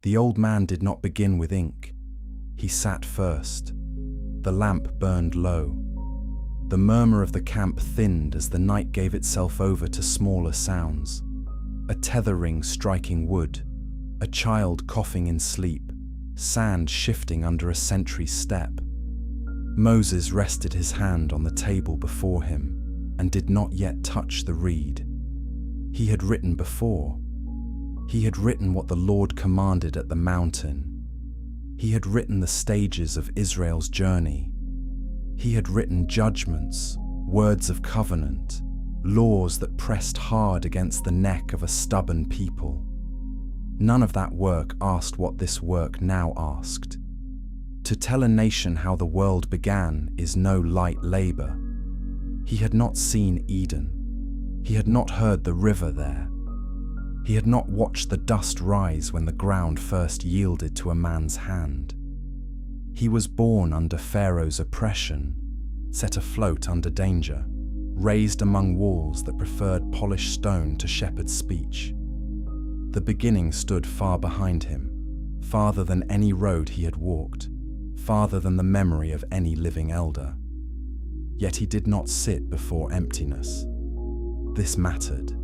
The old man did not begin with ink. He sat first. The lamp burned low. The murmur of the camp thinned as the night gave itself over to smaller sounds. A tether ring striking wood, a child coughing in sleep, sand shifting under a sentry's step. Moses rested his hand on the table before him and did not yet touch the reed. He had written before. He had written what the Lord commanded at the mountain. He had written the stages of Israel's journey. He had written judgments, words of covenant, laws that pressed hard against the neck of a stubborn people. None of that work asked what this work now asked. To tell a nation how the world began is no light labor. He had not seen Eden. He had not heard the river there. He had not watched the dust rise when the ground first yielded to a man's hand. He was born under Pharaoh's oppression, set afloat under danger, raised among walls that preferred polished stone to shepherd speech. The beginning stood far behind him, farther than any road he had walked, farther than the memory of any living elder. Yet he did not sit before emptiness. This mattered.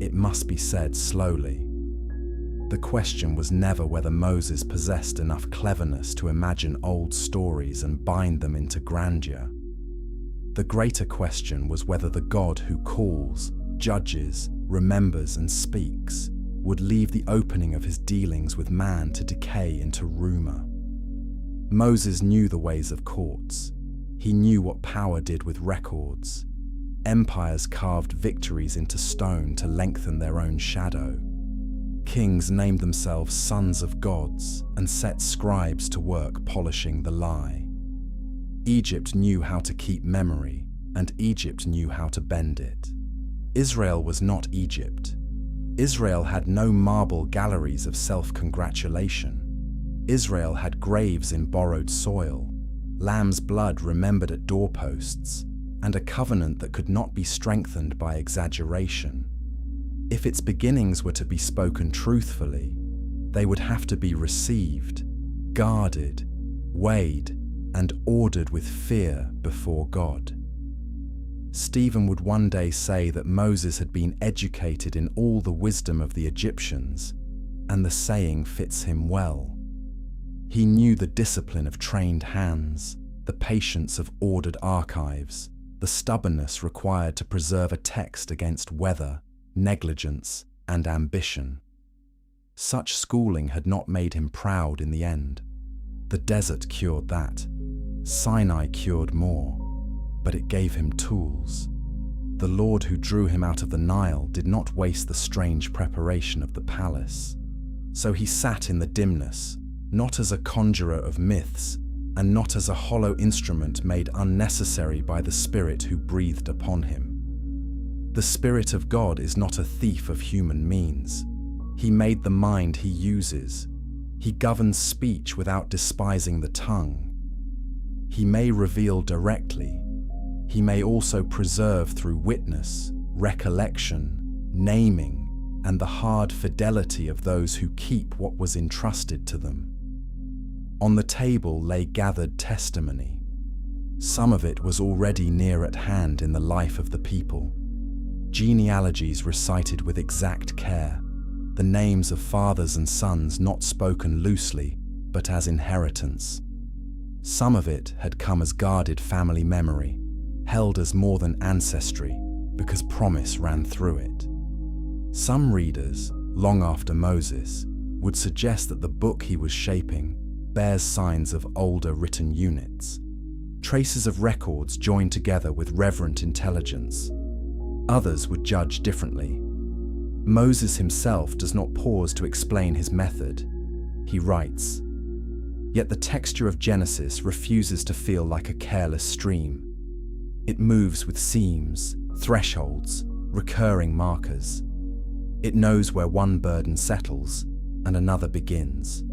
It must be said slowly. The question was never whether Moses possessed enough cleverness to imagine old stories and bind them into grandeur. The greater question was whether the God who calls, judges, remembers, and speaks would leave the opening of his dealings with man to decay into rumor. Moses knew the ways of courts. He knew what power did with records. Empires carved victories into stone to lengthen their own shadow. Kings named themselves sons of gods and set scribes to work polishing the lie. Egypt knew how to keep memory, and Egypt knew how to bend it. Israel was not Egypt. Israel had no marble galleries of self-congratulation. Israel had graves in borrowed soil, lamb's blood remembered at doorposts, and a covenant that could not be strengthened by exaggeration. If its beginnings were to be spoken truthfully, they would have to be received, guarded, weighed, and ordered with fear before God. Stephen would one day say that Moses had been educated in all the wisdom of the Egyptians, and the saying fits him well. He knew the discipline of trained hands, the patience of ordered archives, the stubbornness required to preserve a text against weather, negligence, and ambition. Such schooling had not made him proud in the end. The desert cured that. Sinai cured more, but it gave him tools. The Lord who drew him out of the Nile did not waste the strange preparation of the palace. So he sat in the dimness, not as a conjurer of myths, and not as a hollow instrument made unnecessary by the Spirit who breathed upon him. The Spirit of God is not a thief of human means. He made the mind he uses. He governs speech without despising the tongue. He may reveal directly. He may also preserve through witness, recollection, naming, and the hard fidelity of those who keep what was entrusted to them. On the table lay gathered testimony. Some of it was already near at hand in the life of the people. Genealogies recited with exact care, the names of fathers and sons not spoken loosely, but as inheritance. Some of it had come as guarded family memory, held as more than ancestry, because promise ran through it. Some readers, long after Moses, would suggest that the book he was shaping bears signs of older written units, traces of records joined together with reverent intelligence. Others would judge differently. Moses himself does not pause to explain his method. He writes, yet the texture of Genesis refuses to feel like a careless stream. It moves with seams, thresholds, recurring markers. It knows where one burden settles and another begins.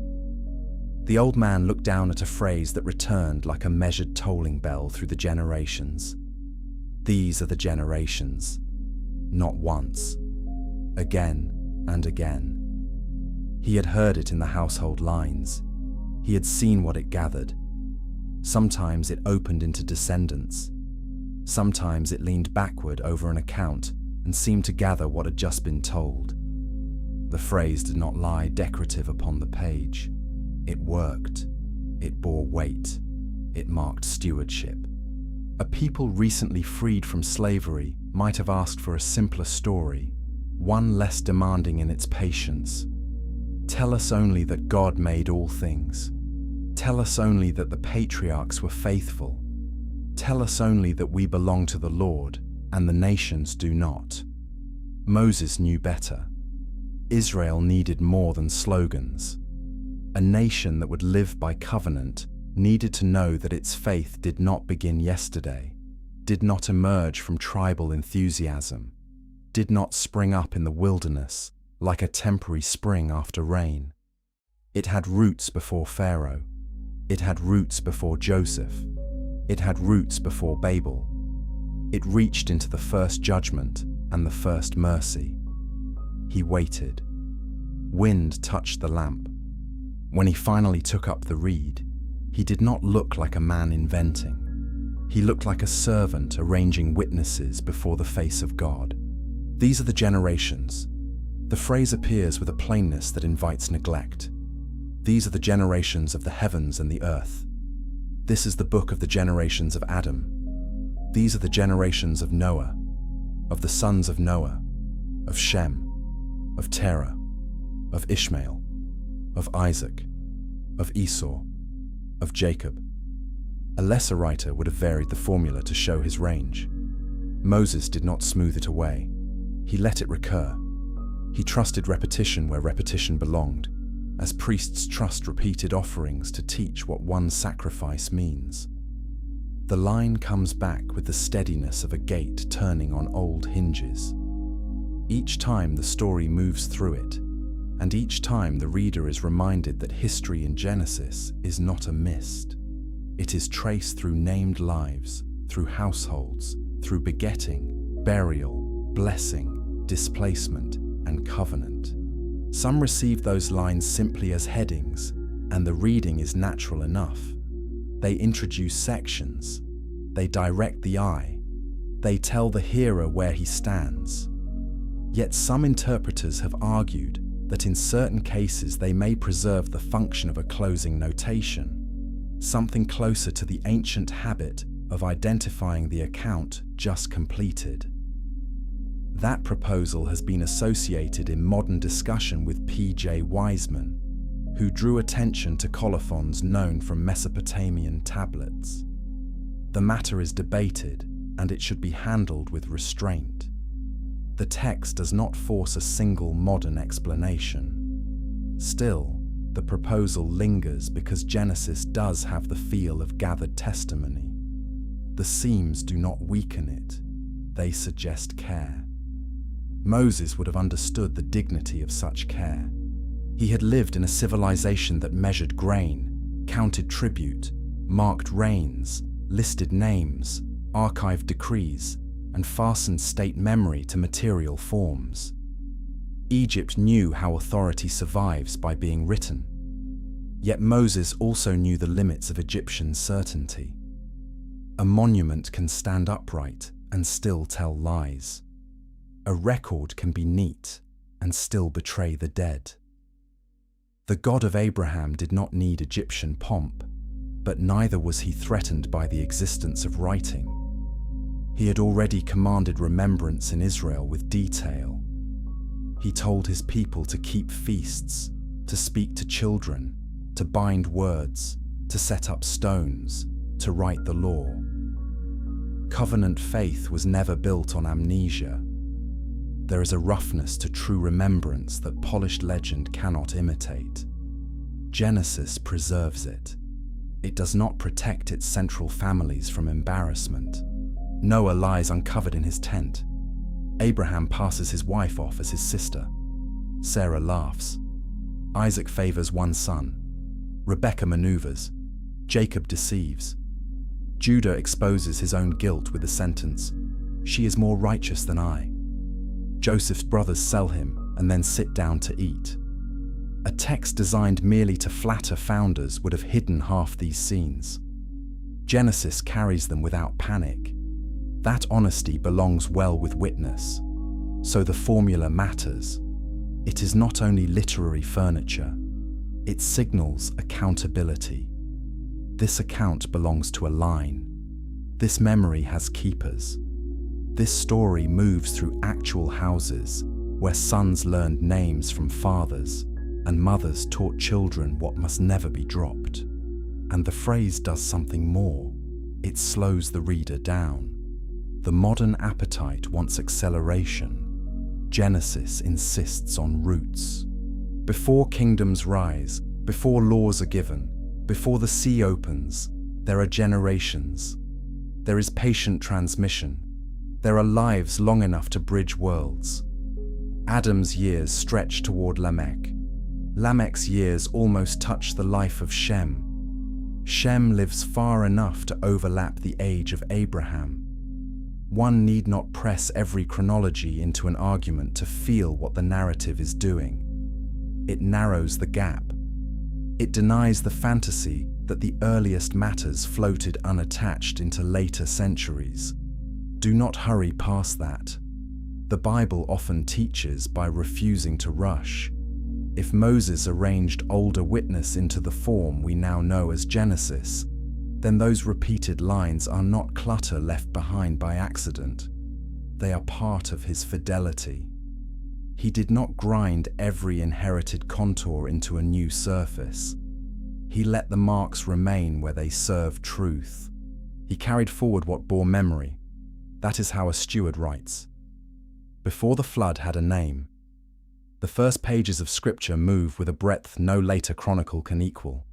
The old man looked down at a phrase that returned like a measured tolling bell through the generations. These are the generations. Not once. Again and again. He had heard it in the household lines. He had seen what it gathered. Sometimes it opened into descendants. Sometimes it leaned backward over an account and seemed to gather what had just been told. The phrase did not lie decorative upon the page. It worked. It bore weight. It marked stewardship. A people recently freed from slavery might have asked for a simpler story, one less demanding in its patience. Tell us only that God made all things. Tell us only that the patriarchs were faithful. Tell us only that we belong to the Lord, and the nations do not. Moses knew better. Israel needed more than slogans. A nation that would live by covenant needed to know that its faith did not begin yesterday, did not emerge from tribal enthusiasm, did not spring up in the wilderness like a temporary spring after rain. It had roots before Pharaoh. It had roots before Joseph. It had roots before Babel. It reached into the first judgment and the first mercy. He waited. Wind touched the lamp. When he finally took up the reed, he did not look like a man inventing. He looked like a servant arranging witnesses before the face of God. These are the generations. The phrase appears with a plainness that invites neglect. These are the generations of the heavens and the earth. This is the book of the generations of Adam. These are the generations of Noah, of the sons of Noah, of Shem, of Terah, of Ishmael, of Isaac, of Esau, of Jacob. A lesser writer would have varied the formula to show his range. Moses did not smooth it away. He let it recur. He trusted repetition where repetition belonged, as priests trust repeated offerings to teach what one sacrifice means. The line comes back with the steadiness of a gate turning on old hinges. Each time the story moves through it, and each time the reader is reminded that history in Genesis is not a mist. It is traced through named lives, through households, through begetting, burial, blessing, displacement, and covenant. Some receive those lines simply as headings, and the reading is natural enough. They introduce sections. They direct the eye. They tell the hearer where he stands. Yet some interpreters have argued that in certain cases they may preserve the function of a closing notation, something closer to the ancient habit of identifying the account just completed. That proposal has been associated in modern discussion with P.J. Wiseman, who drew attention to colophons known from Mesopotamian tablets. The matter is debated, and it should be handled with restraint. The text does not force a single modern explanation. Still, the proposal lingers because Genesis does have the feel of gathered testimony. The seams do not weaken it, they suggest care. Moses would have understood the dignity of such care. He had lived in a civilization that measured grain, counted tribute, marked reigns, listed names, archived decrees, and fastened state memory to material forms. Egypt knew how authority survives by being written. Yet Moses also knew the limits of Egyptian certainty. A monument can stand upright and still tell lies. A record can be neat and still betray the dead. The God of Abraham did not need Egyptian pomp, but neither was he threatened by the existence of writing. He had already commanded remembrance in Israel with detail. He told his people to keep feasts, to speak to children, to bind words, to set up stones, to write the law. Covenant faith was never built on amnesia. There is a roughness to true remembrance that polished legend cannot imitate. Genesis preserves it. It does not protect its central families from embarrassment. Noah lies uncovered in his tent. Abraham passes his wife off as his sister. Sarah laughs. Isaac favors one son. Rebekah maneuvers. Jacob deceives. Judah exposes his own guilt with the sentence, "She is more righteous than I." Joseph's brothers sell him and then sit down to eat. A text designed merely to flatter founders would have hidden half these scenes. Genesis carries them without panic. That honesty belongs well with witness. So the formula matters. It is not only literary furniture, it signals accountability. This account belongs to a line. This memory has keepers. This story moves through actual houses where sons learned names from fathers and mothers taught children what must never be dropped. And the phrase does something more. It slows the reader down. The modern appetite wants acceleration. Genesis insists on roots. Before kingdoms rise, before laws are given, before the sea opens, there are generations. There is patient transmission. There are lives long enough to bridge worlds. Adam's years stretch toward Lamech. Lamech's years almost touch the life of Shem. Shem lives far enough to overlap the age of Abraham. One need not press every chronology into an argument to feel what the narrative is doing. It narrows the gap. It denies the fantasy that the earliest matters floated unattached into later centuries. Do not hurry past that. The Bible often teaches by refusing to rush. If Moses arranged older witness into the form we now know as Genesis, then those repeated lines are not clutter left behind by accident. They are part of his fidelity. He did not grind every inherited contour into a new surface. He let the marks remain where they serve truth. He carried forward what bore memory. That is how a steward writes. Before the flood had a name. The first pages of Scripture move with a breadth no later chronicle can equal.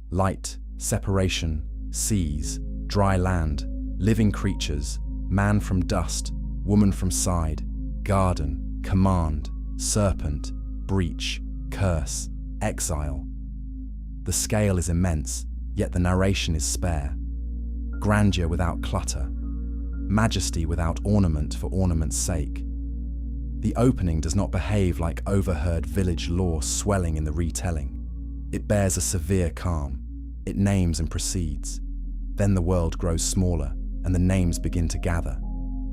Light, separation, seas, dry land, living creatures, man from dust, woman from side, garden, command, serpent, breach, curse, exile. The scale is immense, yet the narration is spare. Grandeur without clutter. Majesty without ornament for ornament's sake. The opening does not behave like overheard village lore swelling in the retelling. It bears a severe calm. It names and proceeds. Then the world grows smaller, and the names begin to gather.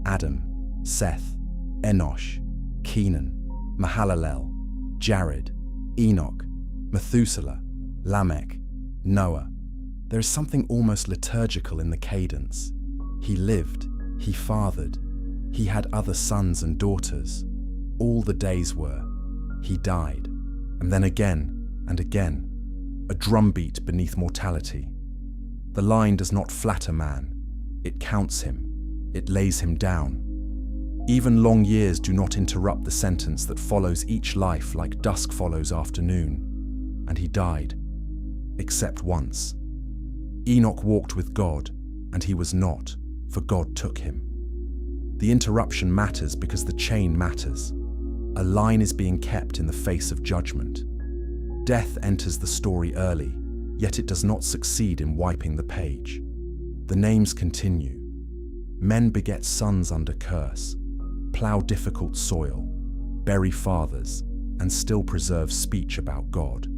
Adam, Seth, Enosh, Kenan, Mahalalel, Jared, Enoch, Methuselah, Lamech, Noah. There is something almost liturgical in the cadence. He lived, he fathered, he had other sons and daughters. All the days were. He died, and then again and again, a drumbeat beneath mortality. The line does not flatter man. It counts him. It lays him down. Even long years do not interrupt the sentence that follows each life like dusk follows afternoon. And he died, except once. Enoch walked with God, and he was not, for God took him. The interruption matters because the chain matters. A line is being kept in the face of judgment. Death enters the story early, yet it does not succeed in wiping the page. The names continue. Men beget sons under curse, plow difficult soil, bury fathers, and still preserve speech about God.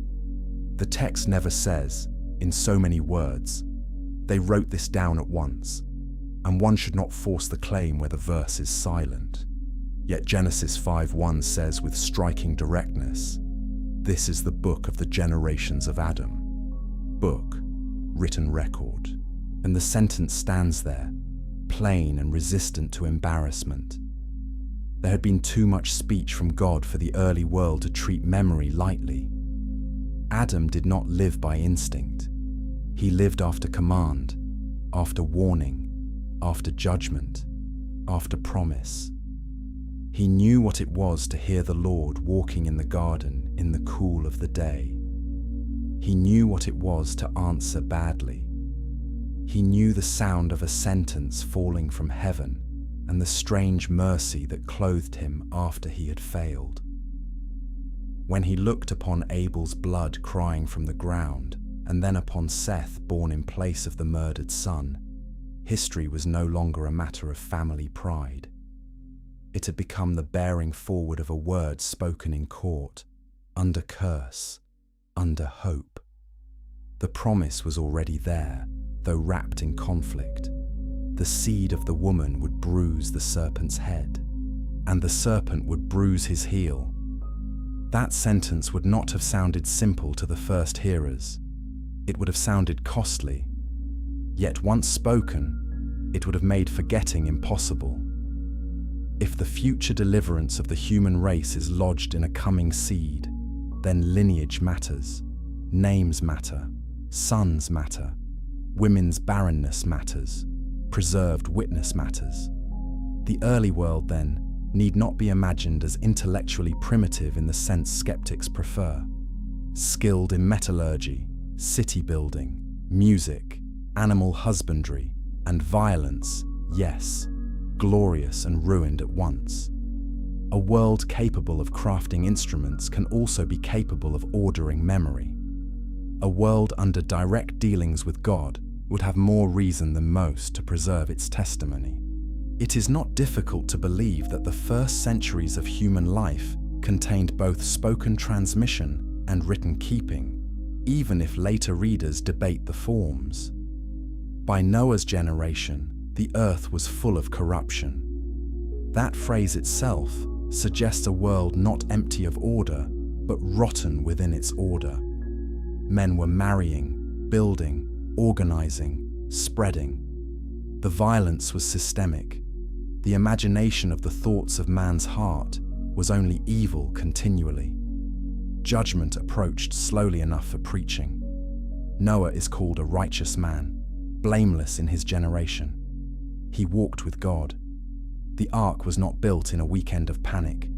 The text never says, in so many words, they wrote this down at once, and one should not force the claim where the verse is silent. Yet Genesis 5:1 says with striking directness, this is the book of the generations of Adam. Book, written record. And the sentence stands there, plain and resistant to embarrassment. There had been too much speech from God for the early world to treat memory lightly. Adam did not live by instinct. He lived after command, after warning, after judgment, after promise. He knew what it was to hear the Lord walking in the garden in the cool of the day. He knew what it was to answer badly. He knew the sound of a sentence falling from heaven and the strange mercy that clothed him after he had failed. When he looked upon Abel's blood crying from the ground, and then upon Seth born in place of the murdered son, history was no longer a matter of family pride. It had become the bearing forward of a word spoken in court, under curse, under hope. The promise was already there, though wrapped in conflict. The seed of the woman would bruise the serpent's head, and the serpent would bruise his heel. That sentence would not have sounded simple to the first hearers. It would have sounded costly. Yet once spoken, it would have made forgetting impossible. If the future deliverance of the human race is lodged in a coming seed, then lineage matters, names matter, sons matter, women's barrenness matters, preserved witness matters. The early world, then, need not be imagined as intellectually primitive in the sense skeptics prefer. Skilled in metallurgy, city building, music, animal husbandry, and violence, yes, glorious and ruined at once. A world capable of crafting instruments can also be capable of ordering memory. A world under direct dealings with God would have more reason than most to preserve its testimony. It is not difficult to believe that the first centuries of human life contained both spoken transmission and written keeping, even if later readers debate the forms. By Noah's generation, the earth was full of corruption. That phrase itself suggests a world not empty of order, but rotten within its order. Men were marrying, building, organizing, spreading. The violence was systemic. The imagination of the thoughts of man's heart was only evil continually. Judgment approached slowly enough for preaching. Noah is called a righteous man, blameless in his generation. He walked with God. The ark was not built in a weekend of panic.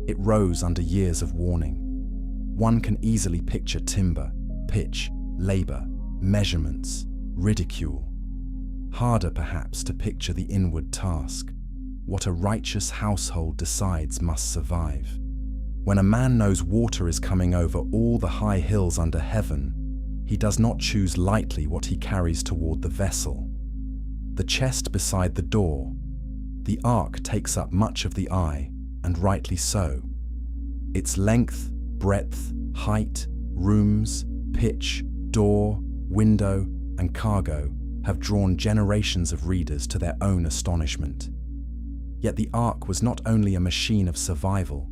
It rose under years of warning. One can easily picture timber, pitch, labor, measurements, ridicule. Harder perhaps to picture the inward task. What a righteous household decides must survive. When a man knows water is coming over all the high hills under heaven, he does not choose lightly what he carries toward the vessel. The chest beside the door. The ark takes up much of the eye, and rightly so. Its length, breadth, height, rooms, pitch, door, window, and cargo have drawn generations of readers to their own astonishment. Yet the ark was not only a machine of survival,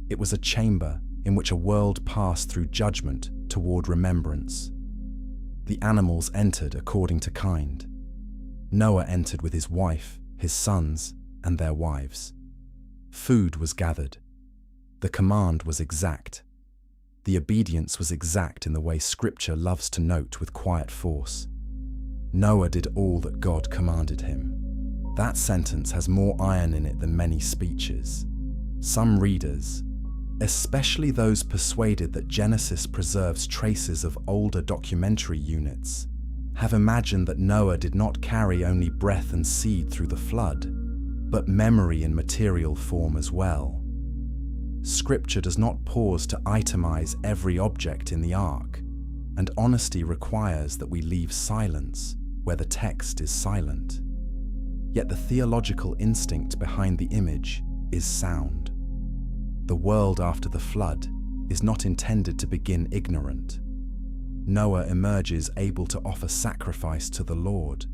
it was a chamber in which a world passed through judgment toward remembrance. The animals entered according to kind. Noah entered with his wife, his sons, and their wives. Food was gathered. The command was exact. The obedience was exact in the way Scripture loves to note with quiet force. Noah did all that God commanded him. That sentence has more iron in it than many speeches. Some readers, especially those persuaded that Genesis preserves traces of older documentary units, have imagined that Noah did not carry only breath and seed through the flood, but memory in material form as well. Scripture does not pause to itemize every object in the ark, and honesty requires that we leave silence where the text is silent. Yet the theological instinct behind the image is sound. The world after the flood is not intended to begin ignorant. Noah emerges able to offer sacrifice to the Lord,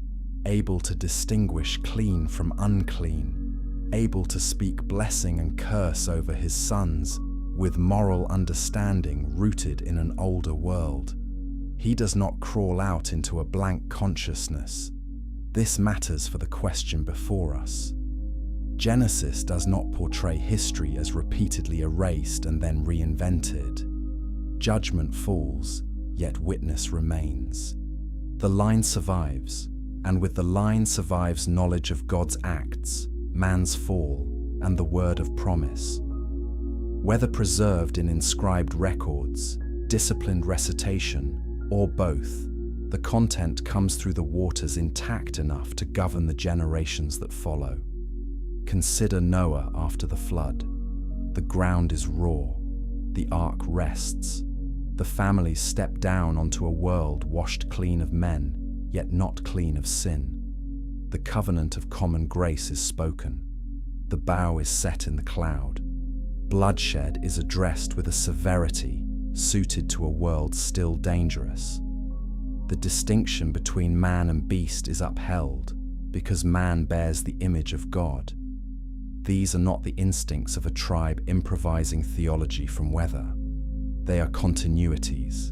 able to distinguish clean from unclean, able to speak blessing and curse over his sons, with moral understanding rooted in an older world. He does not crawl out into a blank consciousness. This matters for the question before us. Genesis does not portray history as repeatedly erased and then reinvented. Judgment falls, yet witness remains. The line survives, and with the line survives knowledge of God's acts, man's fall, and the word of promise. Whether preserved in inscribed records, disciplined recitation, or both, the content comes through the waters intact enough to govern the generations that follow. Consider Noah after the flood. The ground is raw. The ark rests. The families step down onto a world washed clean of men, yet not clean of sin. The covenant of common grace is spoken. The bow is set in the cloud. Bloodshed is addressed with a severity suited to a world still dangerous. The distinction between man and beast is upheld because man bears the image of God. These are not the instincts of a tribe improvising theology from weather. They are continuities.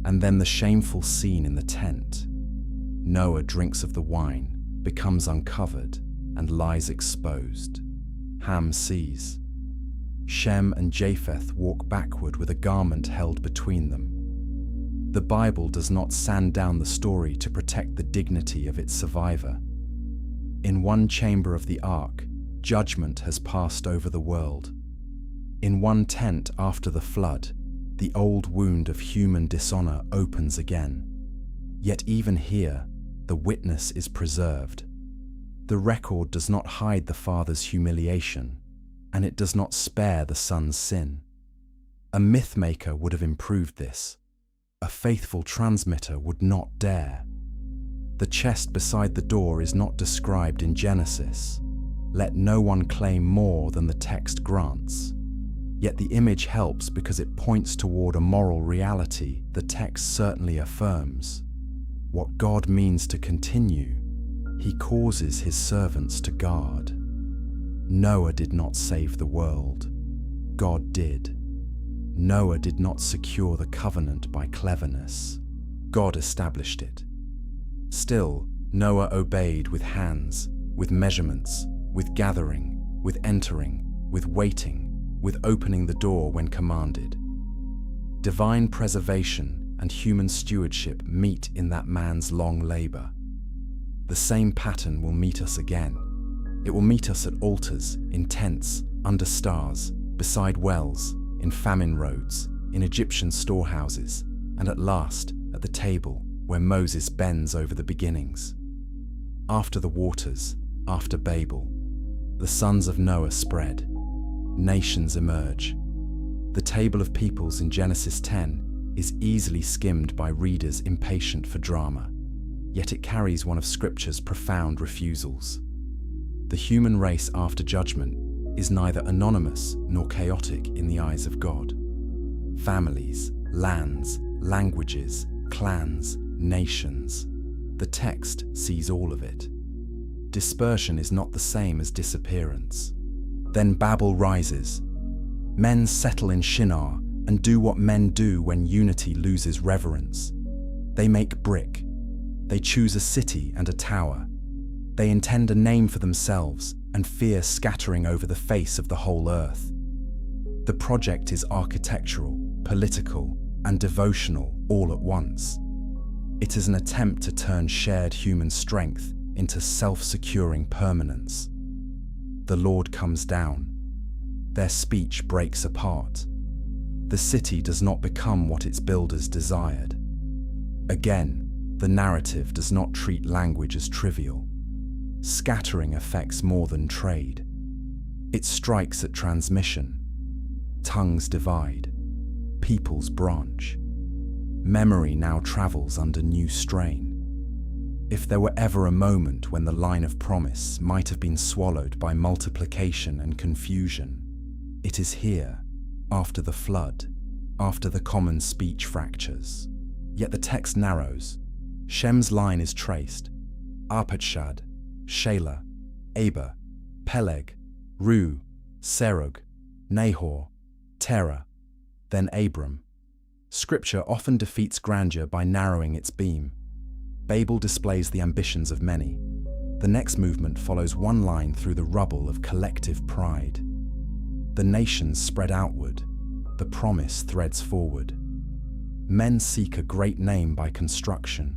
And then the shameful scene in the tent. Noah drinks of the wine, becomes uncovered, and lies exposed. Ham sees. Shem and Japheth walk backward with a garment held between them. The Bible does not sand down the story to protect the dignity of its survivor. In one chamber of the ark, judgment has passed over the world. In one tent after the flood, the old wound of human dishonor opens again. Yet even here, the witness is preserved. The record does not hide the father's humiliation, and it does not spare the son's sin. A mythmaker would have improved this. A faithful transmitter would not dare. The chest beside the door is not described in Genesis. Let no one claim more than the text grants. Yet the image helps because it points toward a moral reality the text certainly affirms. What God means to continue, He causes His servants to guard. Noah did not save the world. God did. Noah did not secure the covenant by cleverness. God established it. Still, Noah obeyed with hands, with measurements, with gathering, with entering, with waiting, with opening the door when commanded. Divine preservation and human stewardship meet in that man's long labor. The same pattern will meet us again. It will meet us at altars, in tents, under stars, beside wells, in famine roads, in Egyptian storehouses, and at last at the table where Moses bends over the beginnings. After the waters, after Babel, the sons of Noah spread. Nations emerge. The table of peoples in Genesis 10 is easily skimmed by readers impatient for drama, yet it carries one of Scripture's profound refusals. The human race after judgment is neither anonymous nor chaotic in the eyes of God. Families, lands, languages, clans, nations. The text sees all of it. Dispersion is not the same as disappearance. Then Babel rises. Men settle in Shinar and do what men do when unity loses reverence. They make brick. They choose a city and a tower. They intend a name for themselves and fear scattering over the face of the whole earth. The project is architectural, political, and devotional all at once. It is an attempt to turn shared human strength into self-securing permanence. The Lord comes down. Their speech breaks apart. The city does not become what its builders desired. Again, the narrative does not treat language as trivial. Scattering affects more than trade. It strikes at transmission. Tongues divide. Peoples branch. Memory now travels under new strain. If there were ever a moment when the line of promise might have been swallowed by multiplication and confusion, it is here, after the flood, after the common speech fractures. Yet the text narrows. Shem's line is traced. Arpachshad, Shelah, Eber, Peleg, Ru, Serug, Nahor, Terah, then Abram. Scripture often defeats grandeur by narrowing its beam. Babel displays the ambitions of many. The next movement follows one line through the rubble of collective pride. The nations spread outward. The promise threads forward. Men seek a great name by construction.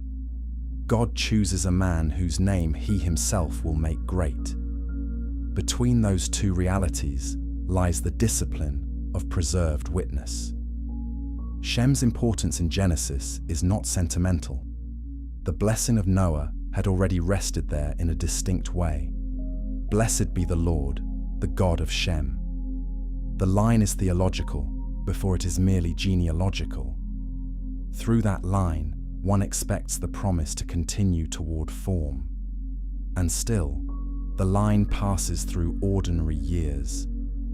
God chooses a man whose name He Himself will make great. Between those two realities lies the discipline of preserved witness. Shem's importance in Genesis is not sentimental. The blessing of Noah had already rested there in a distinct way. Blessed be the Lord, the God of Shem. The line is theological before it is merely genealogical. Through that line, one expects the promise to continue toward form. And still, the line passes through ordinary years.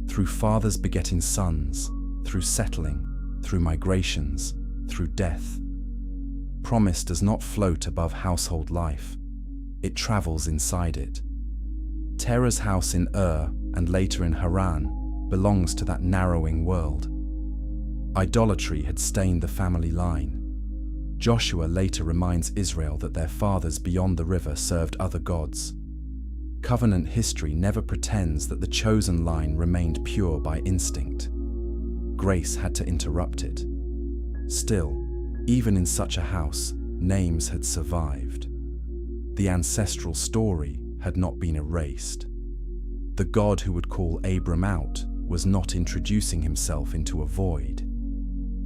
through fathers begetting sons, through settling, through migrations, through death. Promise does not float above household life. It travels inside it. Terah's house in Ur and later in Haran belongs to that narrowing world. Idolatry had stained the family line. Joshua later reminds Israel that their fathers beyond the river served other gods. Covenant history never pretends that the chosen line remained pure by instinct. Grace had to interrupt it. Still, even in such a house, names had survived. The ancestral story had not been erased. The God who would call Abram out was not introducing himself into a void.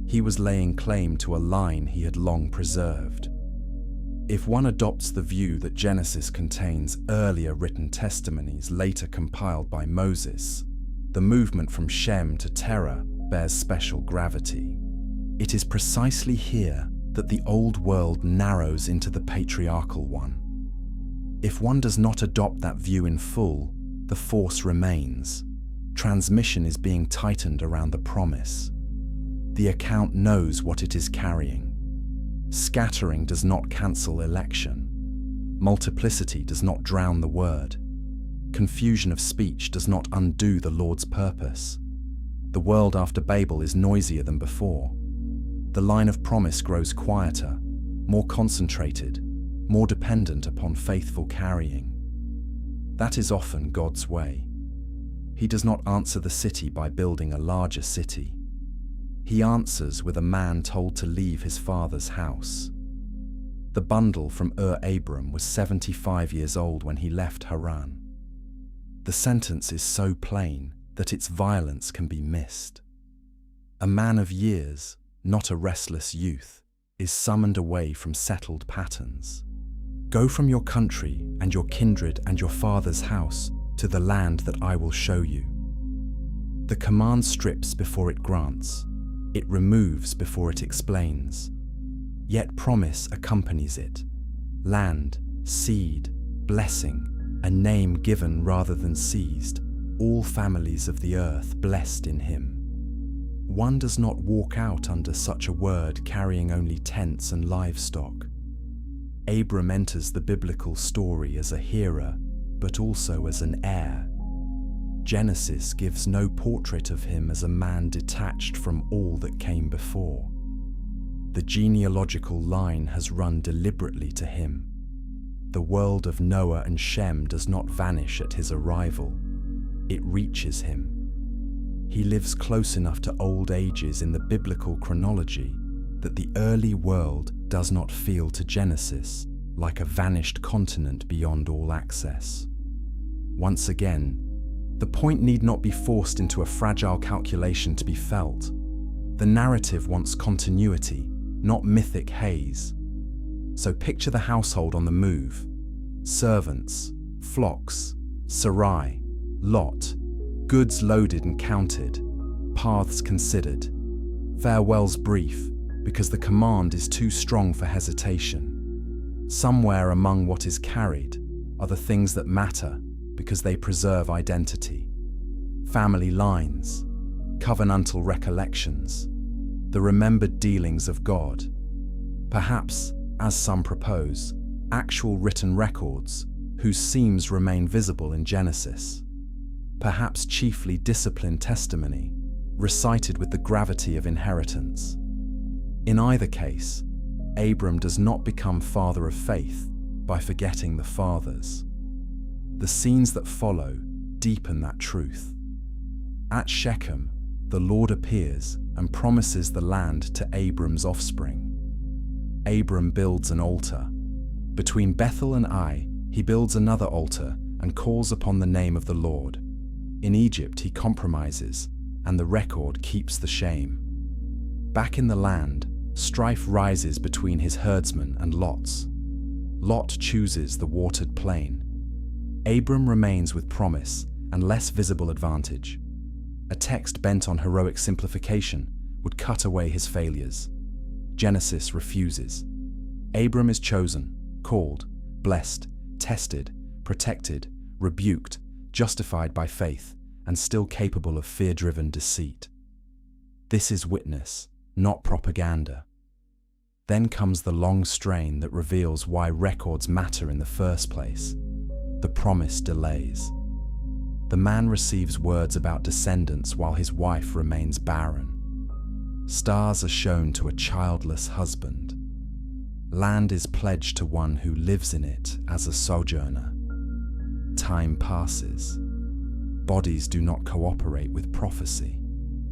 He was laying claim to a line he had long preserved. If one adopts the view that Genesis contains earlier written testimonies later compiled by Moses, the movement from Shem to Terah bears special gravity. It is precisely here that the old world narrows into the patriarchal one. If one does not adopt that view in full, the force remains. Transmission is being tightened around the promise. The account knows what it is carrying. Scattering does not cancel election. Multiplicity does not drown the word. Confusion of speech does not undo the Lord's purpose. The world after Babel is noisier than before. The line of promise grows quieter, more concentrated, more dependent upon faithful carrying. That is often God's way. He does not answer the city by building a larger city. He answers with a man told to leave his father's house. The bundle from Abram was 75 years old when he left Haran. The sentence is so plain that its violence can be missed. A man of years, not a restless youth, is summoned away from settled patterns. Go from your country and your kindred and your father's house to the land that I will show you. The command strips before it grants. It removes before it explains. Yet promise accompanies it. Land, seed, blessing, a name given rather than seized, all families of the earth blessed in him. One does not walk out under such a word carrying only tents and livestock. Abram enters the biblical story as a hearer, but also as an heir. Genesis gives no portrait of him as a man detached from all that came before. The genealogical line has run deliberately to him. The world of Noah and Shem does not vanish at his arrival. It reaches him. He lives close enough to old ages in the biblical chronology that the early world does not feel to Genesis like a vanished continent beyond all access. Once again, the point need not be forced into a fragile calculation to be felt. The narrative wants continuity, not mythic haze. So picture the household on the move. Servants, flocks, Sarai, Lot, goods loaded and counted, paths considered, farewells brief, because the command is too strong for hesitation. Somewhere among what is carried are the things that matter because they preserve identity. Family lines, covenantal recollections, the remembered dealings of God. Perhaps, as some propose, actual written records whose seams remain visible in Genesis. Perhaps chiefly disciplined testimony, recited with the gravity of inheritance. In either case, Abram does not become father of faith by forgetting the fathers. The scenes that follow deepen that truth. At Shechem, the Lord appears and promises the land to Abram's offspring. Abram builds an altar. Between Bethel and Ai, he builds another altar and calls upon the name of the Lord. In Egypt, he compromises, and the record keeps the shame. Back in the land, strife rises between his herdsmen and Lot's. Lot chooses the watered plain. Abram remains with promise and less visible advantage. A text bent on heroic simplification would cut away his failures. Genesis refuses. Abram is chosen, called, blessed, tested, protected, rebuked, justified by faith, and still capable of fear-driven deceit. This is witness, not propaganda. Then comes the long strain that reveals why records matter in the first place. The promise delays. The man receives words about descendants while his wife remains barren. Stars are shown to a childless husband. Land is pledged to one who lives in it as a sojourner. Time passes. Bodies do not cooperate with prophecy.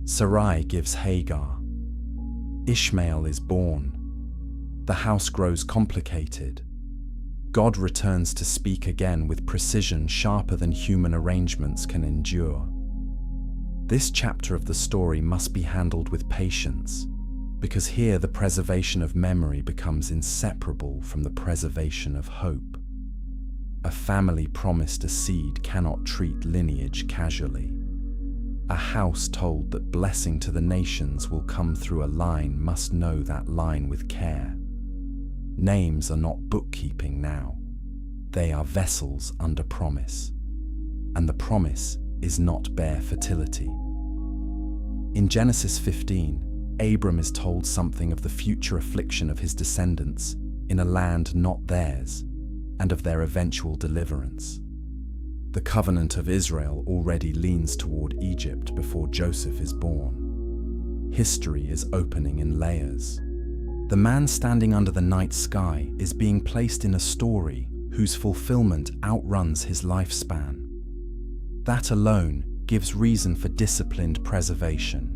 Sarai gives Hagar. Ishmael is born. The house grows complicated. God returns to speak again with precision sharper than human arrangements can endure. This chapter of the story must be handled with patience, because here the preservation of memory becomes inseparable from the preservation of hope. A family promised a seed cannot treat lineage casually. A house told that blessing to the nations will come through a line must know that line with care. Names are not bookkeeping now. They are vessels under promise. And the promise is not bare fertility. In Genesis 15, Abram is told something of the future affliction of his descendants in a land not theirs, and of their eventual deliverance. The covenant of Israel already leans toward Egypt before Joseph is born. History is opening in layers. The man standing under the night sky is being placed in a story whose fulfillment outruns his lifespan. That alone gives reason for disciplined preservation.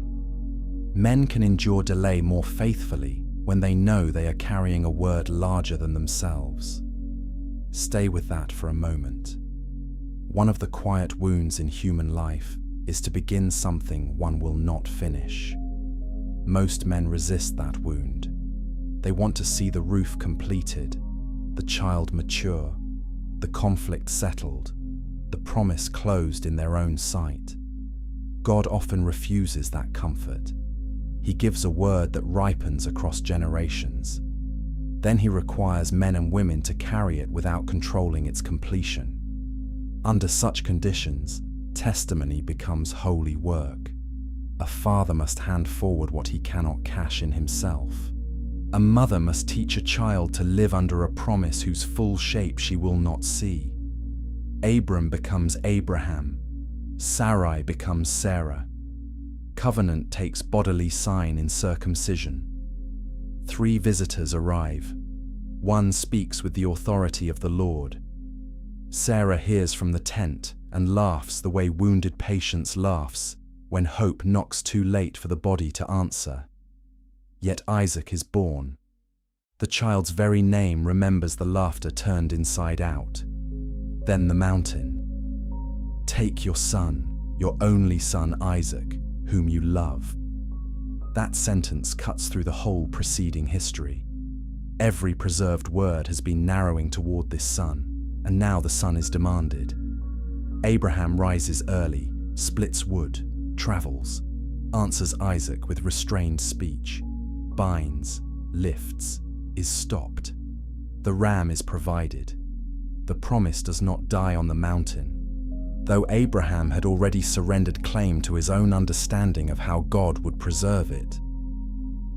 Men can endure delay more faithfully when they know they are carrying a word larger than themselves. Stay with that for a moment. One of the quiet wounds in human life is to begin something one will not finish. Most men resist that wound. They want to see the roof completed, the child mature, the conflict settled, the promise closed in their own sight. God often refuses that comfort. He gives a word that ripens across generations. Then he requires men and women to carry it without controlling its completion. Under such conditions, testimony becomes holy work. A father must hand forward what he cannot cash in himself. A mother must teach a child to live under a promise whose full shape she will not see. Abram becomes Abraham. Sarai becomes Sarah. Covenant takes bodily sign in circumcision. 3 visitors arrive. One speaks with the authority of the Lord. Sarah hears from the tent and laughs the way wounded patience laughs when hope knocks too late for the body to answer. Yet Isaac is born. The child's very name remembers the laughter turned inside out. Then the mountain. Take your son, your only son Isaac, whom you love. That sentence cuts through the whole preceding history. Every preserved word has been narrowing toward this son, and now the son is demanded. Abraham rises early, splits wood, travels, answers Isaac with restrained speech, binds, lifts, is stopped. The ram is provided. The promise does not die on the mountain. Though Abraham had already surrendered claim to his own understanding of how God would preserve it.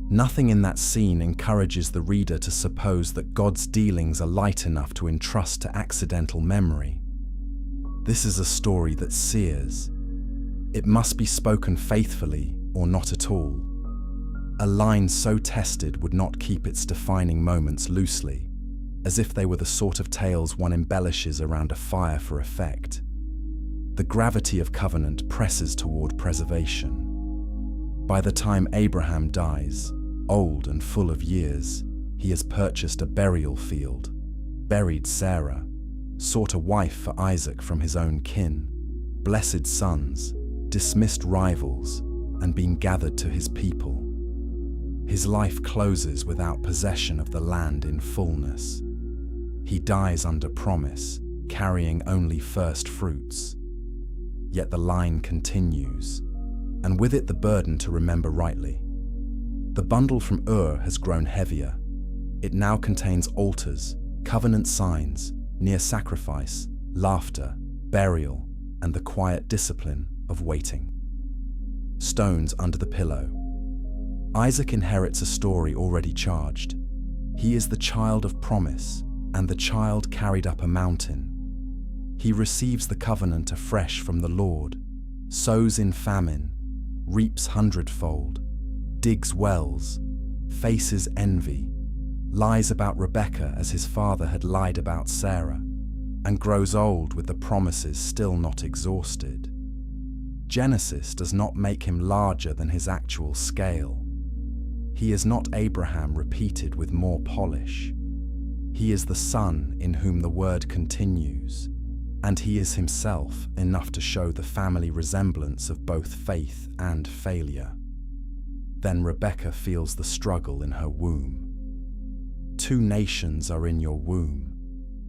Nothing in that scene encourages the reader to suppose that God's dealings are light enough to entrust to accidental memory. This is a story that sears. It must be spoken faithfully or not at all. A line so tested would not keep its defining moments loosely, as if they were the sort of tales one embellishes around a fire for effect. The gravity of covenant presses toward preservation. By the time Abraham dies, old and full of years, he has purchased a burial field, buried Sarah, sought a wife for Isaac from his own kin, blessed sons, dismissed rivals, and been gathered to his people. His life closes without possession of the land in fullness. He dies under promise, carrying only first fruits. Yet the line continues, and with it the burden to remember rightly. The bundle from Ur has grown heavier. It now contains altars, covenant signs, near sacrifice, laughter, burial, and the quiet discipline of waiting. Stones under the pillow. Isaac inherits a story already charged. He is the child of promise, and the child carried up a mountain. He receives the covenant afresh from the Lord, sows in famine, reaps hundredfold, digs wells, faces envy, lies about Rebekah as his father had lied about Sarah, and grows old with the promises still not exhausted. Genesis does not make him larger than his actual scale. He is not Abraham repeated with more polish. He is the Son in whom the word continues, and he is himself enough to show the family resemblance of both faith and failure. Then Rebekah feels the struggle in her womb. 2 nations are in your womb,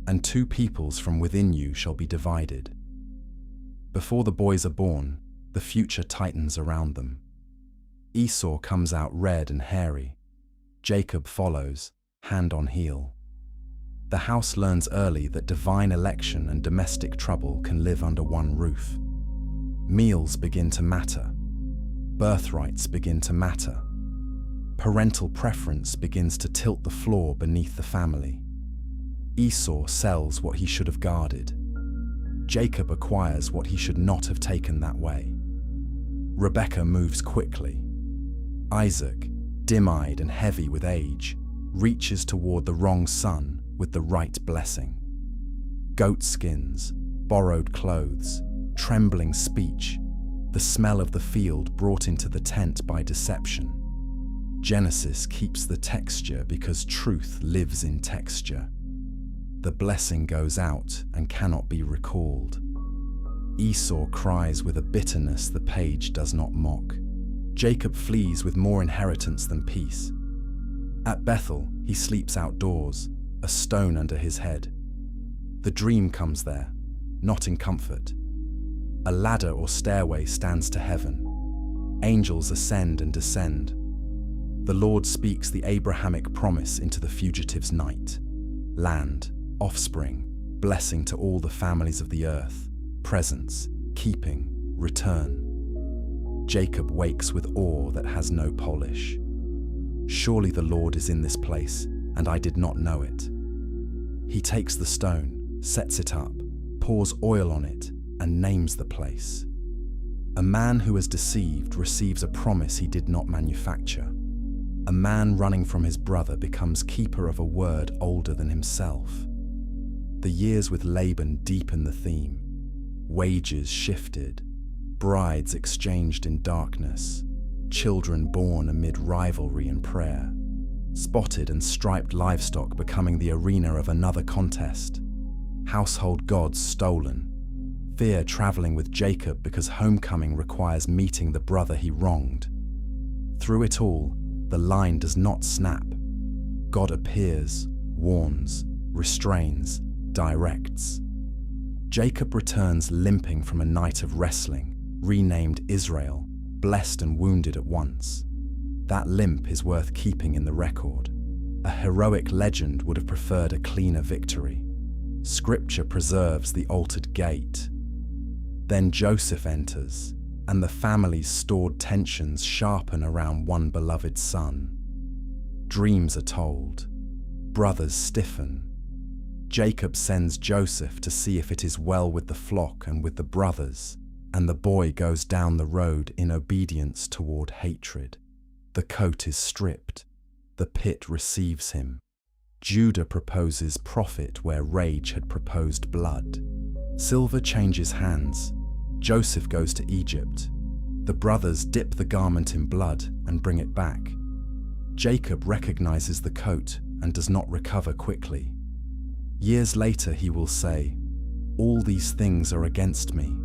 and 2 peoples from within you shall be divided. Before the boys are born, the future tightens around them. Esau comes out red and hairy. Jacob follows, hand on heel. The house learns early that divine election and domestic trouble can live under one roof. Meals begin to matter. Birthrights begin to matter. Parental preference begins to tilt the floor beneath the family. Esau sells what he should have guarded. Jacob acquires what he should not have taken that way. Rebekah moves quickly. Isaac, dim-eyed and heavy with age, reaches toward the wrong son with the right blessing. Goat skins, borrowed clothes, trembling speech, the smell of the field brought into the tent by deception. Genesis keeps the texture because truth lives in texture. The blessing goes out and cannot be recalled. Esau cries with a bitterness the page does not mock. Jacob flees with more inheritance than peace. At Bethel, he sleeps outdoors, a stone under his head. The dream comes there, not in comfort. A ladder or stairway stands to heaven. Angels ascend and descend. The Lord speaks the Abrahamic promise into the fugitive's night. Land, offspring, blessing to all the families of the earth, presence, keeping, return. Jacob wakes with awe that has no polish. Surely the Lord is in this place, and I did not know it. He takes the stone, sets it up, pours oil on it, and names the place. A man who is deceived receives a promise he did not manufacture. A man running from his brother becomes keeper of a word older than himself. The years with Laban deepen the theme. Wages shifted, brides exchanged in darkness, children born amid rivalry and prayer, spotted and striped livestock becoming the arena of another contest, household gods stolen, fear traveling with Jacob because homecoming requires meeting the brother he wronged. Through it all, the line does not snap. God appears, warns, restrains, directs. Jacob returns limping from a night of wrestling, renamed Israel, blessed and wounded at once. That limp is worth keeping in the record. A heroic legend would have preferred a cleaner victory. Scripture preserves the altered gait. Then Joseph enters, and the family's stored tensions sharpen around one beloved son. Dreams are told. Brothers stiffen. Jacob sends Joseph to see if it is well with the flock and with the brothers, and the boy goes down the road in obedience toward hatred. The coat is stripped. The pit receives him. Judah proposes profit where rage had proposed blood. Silver changes hands. Joseph goes to Egypt. The brothers dip the garment in blood and bring it back. Jacob recognizes the coat and does not recover quickly. Years later he will say, "All these things are against me."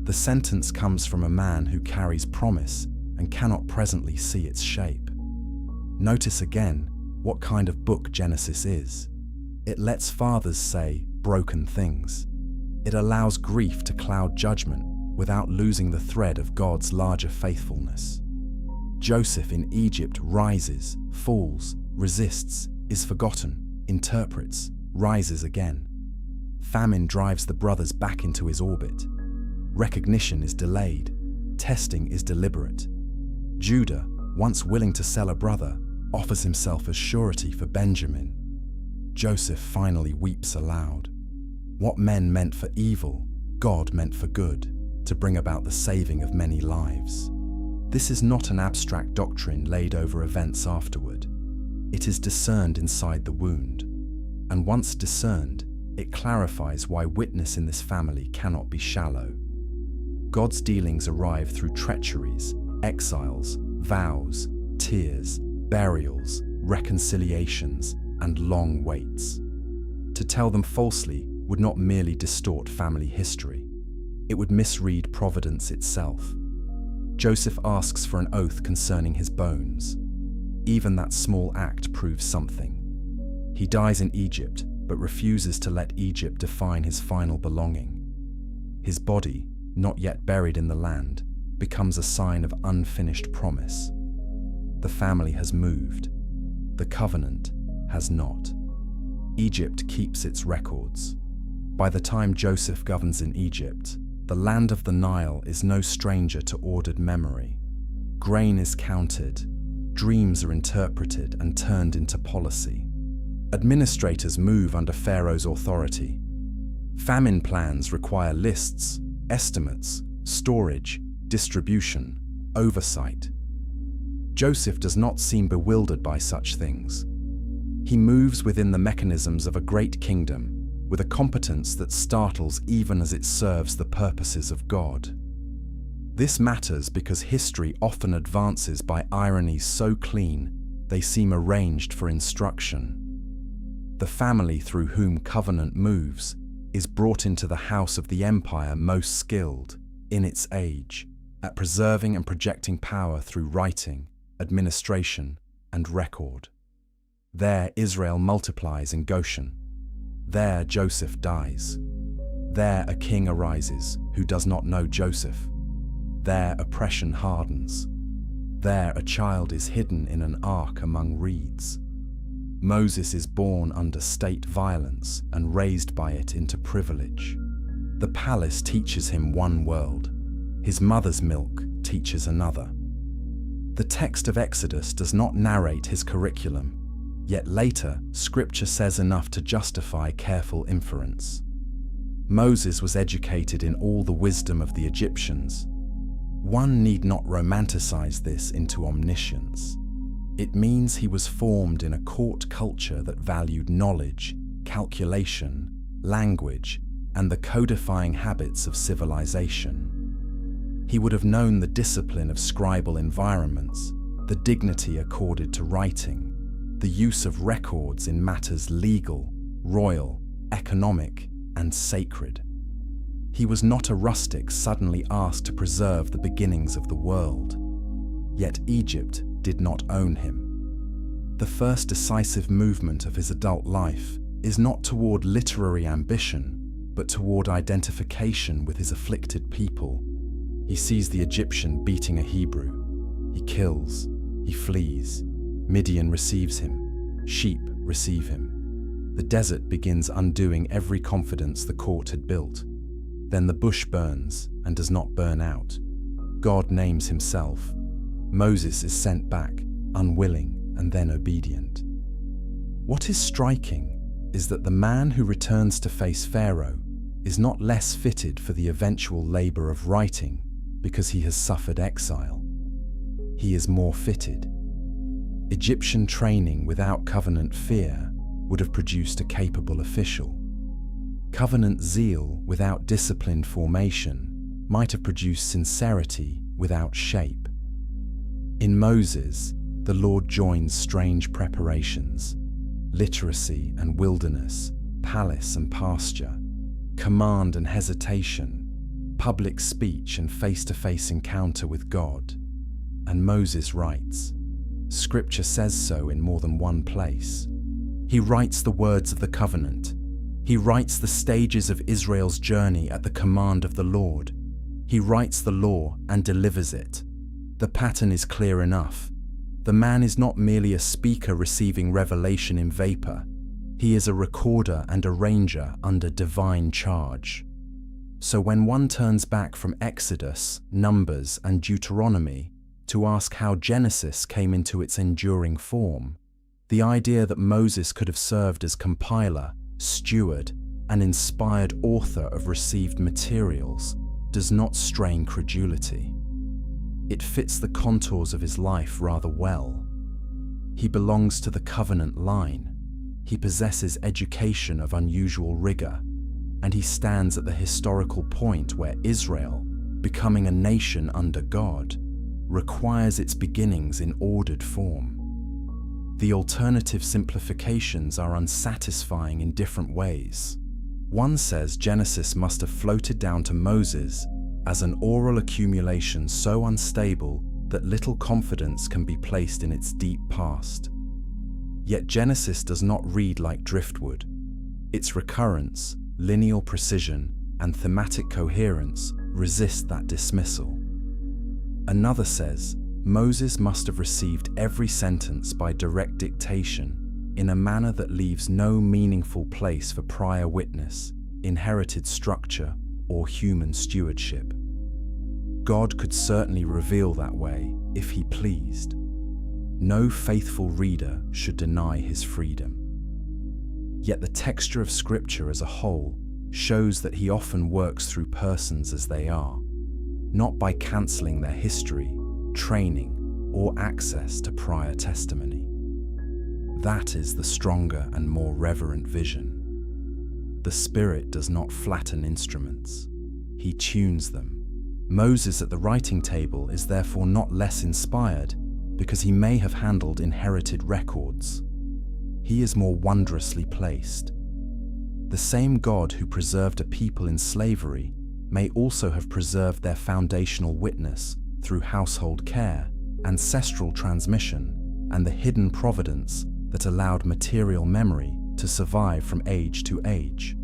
The sentence comes from a man who carries promise and cannot presently see its shape. Notice again what kind of book Genesis is. It lets fathers say broken things. It allows grief to cloud judgment without losing the thread of God's larger faithfulness. Joseph in Egypt rises, falls, resists, is forgotten, interprets, rises again. Famine drives the brothers back into his orbit. Recognition is delayed. Testing is deliberate. Judah, once willing to sell a brother, offers himself as surety for Benjamin. Joseph finally weeps aloud. What men meant for evil, God meant for good, to bring about the saving of many lives. This is not an abstract doctrine laid over events afterward. It is discerned inside the wound. And once discerned, it clarifies why witness in this family cannot be shallow. God's dealings arrive through treacheries, exiles, vows, tears, burials, reconciliations, and long waits. To tell them falsely would not merely distort family history, it would misread providence itself. Joseph asks for an oath concerning his bones. Even that small act proves something. He dies in Egypt, but refuses to let Egypt define his final belonging. His body, not yet buried in the land, becomes a sign of unfinished promise. The family has moved. The covenant has not. Egypt keeps its records. By the time Joseph governs in Egypt, the land of the Nile is no stranger to ordered memory. Grain is counted, dreams are interpreted and turned into policy. Administrators move under Pharaoh's authority. Famine plans require lists, estimates, storage, distribution, oversight. Joseph does not seem bewildered by such things. He moves within the mechanisms of a great kingdom, with a competence that startles even as it serves the purposes of God. This matters because history often advances by ironies so clean they seem arranged for instruction. The family through whom covenant moves is brought into the house of the empire most skilled, in its age, at preserving and projecting power through writing, administration, and record. There Israel multiplies in Goshen. There Joseph dies. There a king arises who does not know Joseph. There oppression hardens. There a child is hidden in an ark among reeds. Moses is born under state violence and raised by it into privilege. The palace teaches him one world. His mother's milk teaches another. The text of Exodus does not narrate his curriculum, yet later, Scripture says enough to justify careful inference. Moses was educated in all the wisdom of the Egyptians. One need not romanticize this into omniscience. It means he was formed in a court culture that valued knowledge, calculation, language, and the codifying habits of civilization. He would have known the discipline of scribal environments, the dignity accorded to writing, the use of records in matters legal, royal, economic, and sacred. He was not a rustic suddenly asked to preserve the beginnings of the world. Yet Egypt did not own him. The first decisive movement of his adult life is not toward literary ambition, but toward identification with his afflicted people. He sees the Egyptian beating a Hebrew. He kills, he flees. Midian receives him. Sheep receive him. The desert begins undoing every confidence the court had built. Then the bush burns and does not burn out. God names himself. Moses is sent back, unwilling and then obedient. What is striking is that the man who returns to face Pharaoh is not less fitted for the eventual labor of writing because he has suffered exile. He is more fitted. Egyptian training without covenant fear would have produced a capable official. Covenant zeal without disciplined formation might have produced sincerity without shape. In Moses, the Lord joins strange preparations: literacy and wilderness, palace and pasture, command and hesitation, public speech and face-to-face encounter with God. And Moses writes. Scripture says so in more than one place. He writes the words of the covenant. He writes the stages of Israel's journey at the command of the Lord. He writes the law and delivers it. The pattern is clear enough. The man is not merely a speaker receiving revelation in vapor. He is a recorder and arranger under divine charge. So when one turns back from Exodus, Numbers, and Deuteronomy to ask how Genesis came into its enduring form, the idea that Moses could have served as compiler, steward, and inspired author of received materials does not strain credulity. It fits the contours of his life rather well. He belongs to the covenant line. He possesses education of unusual rigor, and he stands at the historical point where Israel, becoming a nation under God, requires its beginnings in ordered form. The alternative simplifications are unsatisfying in different ways. One says Genesis must have floated down to Moses as an oral accumulation so unstable that little confidence can be placed in its deep past. Yet Genesis does not read like driftwood. Its recurrence, lineal precision, and thematic coherence resist that dismissal. Another says Moses must have received every sentence by direct dictation in a manner that leaves no meaningful place for prior witness, inherited structure, or human stewardship. God could certainly reveal that way if he pleased. No faithful reader should deny his freedom. Yet the texture of Scripture as a whole shows that he often works through persons as they are, not by cancelling their history, training, or access to prior testimony. That is the stronger and more reverent vision. The Spirit does not flatten instruments. He tunes them. Moses at the writing table is therefore not less inspired because he may have handled inherited records. He is more wondrously placed. The same God who preserved a people in slavery may also have preserved their foundational witness through household care, ancestral transmission, and the hidden providence that allowed material memory to survive from age to age.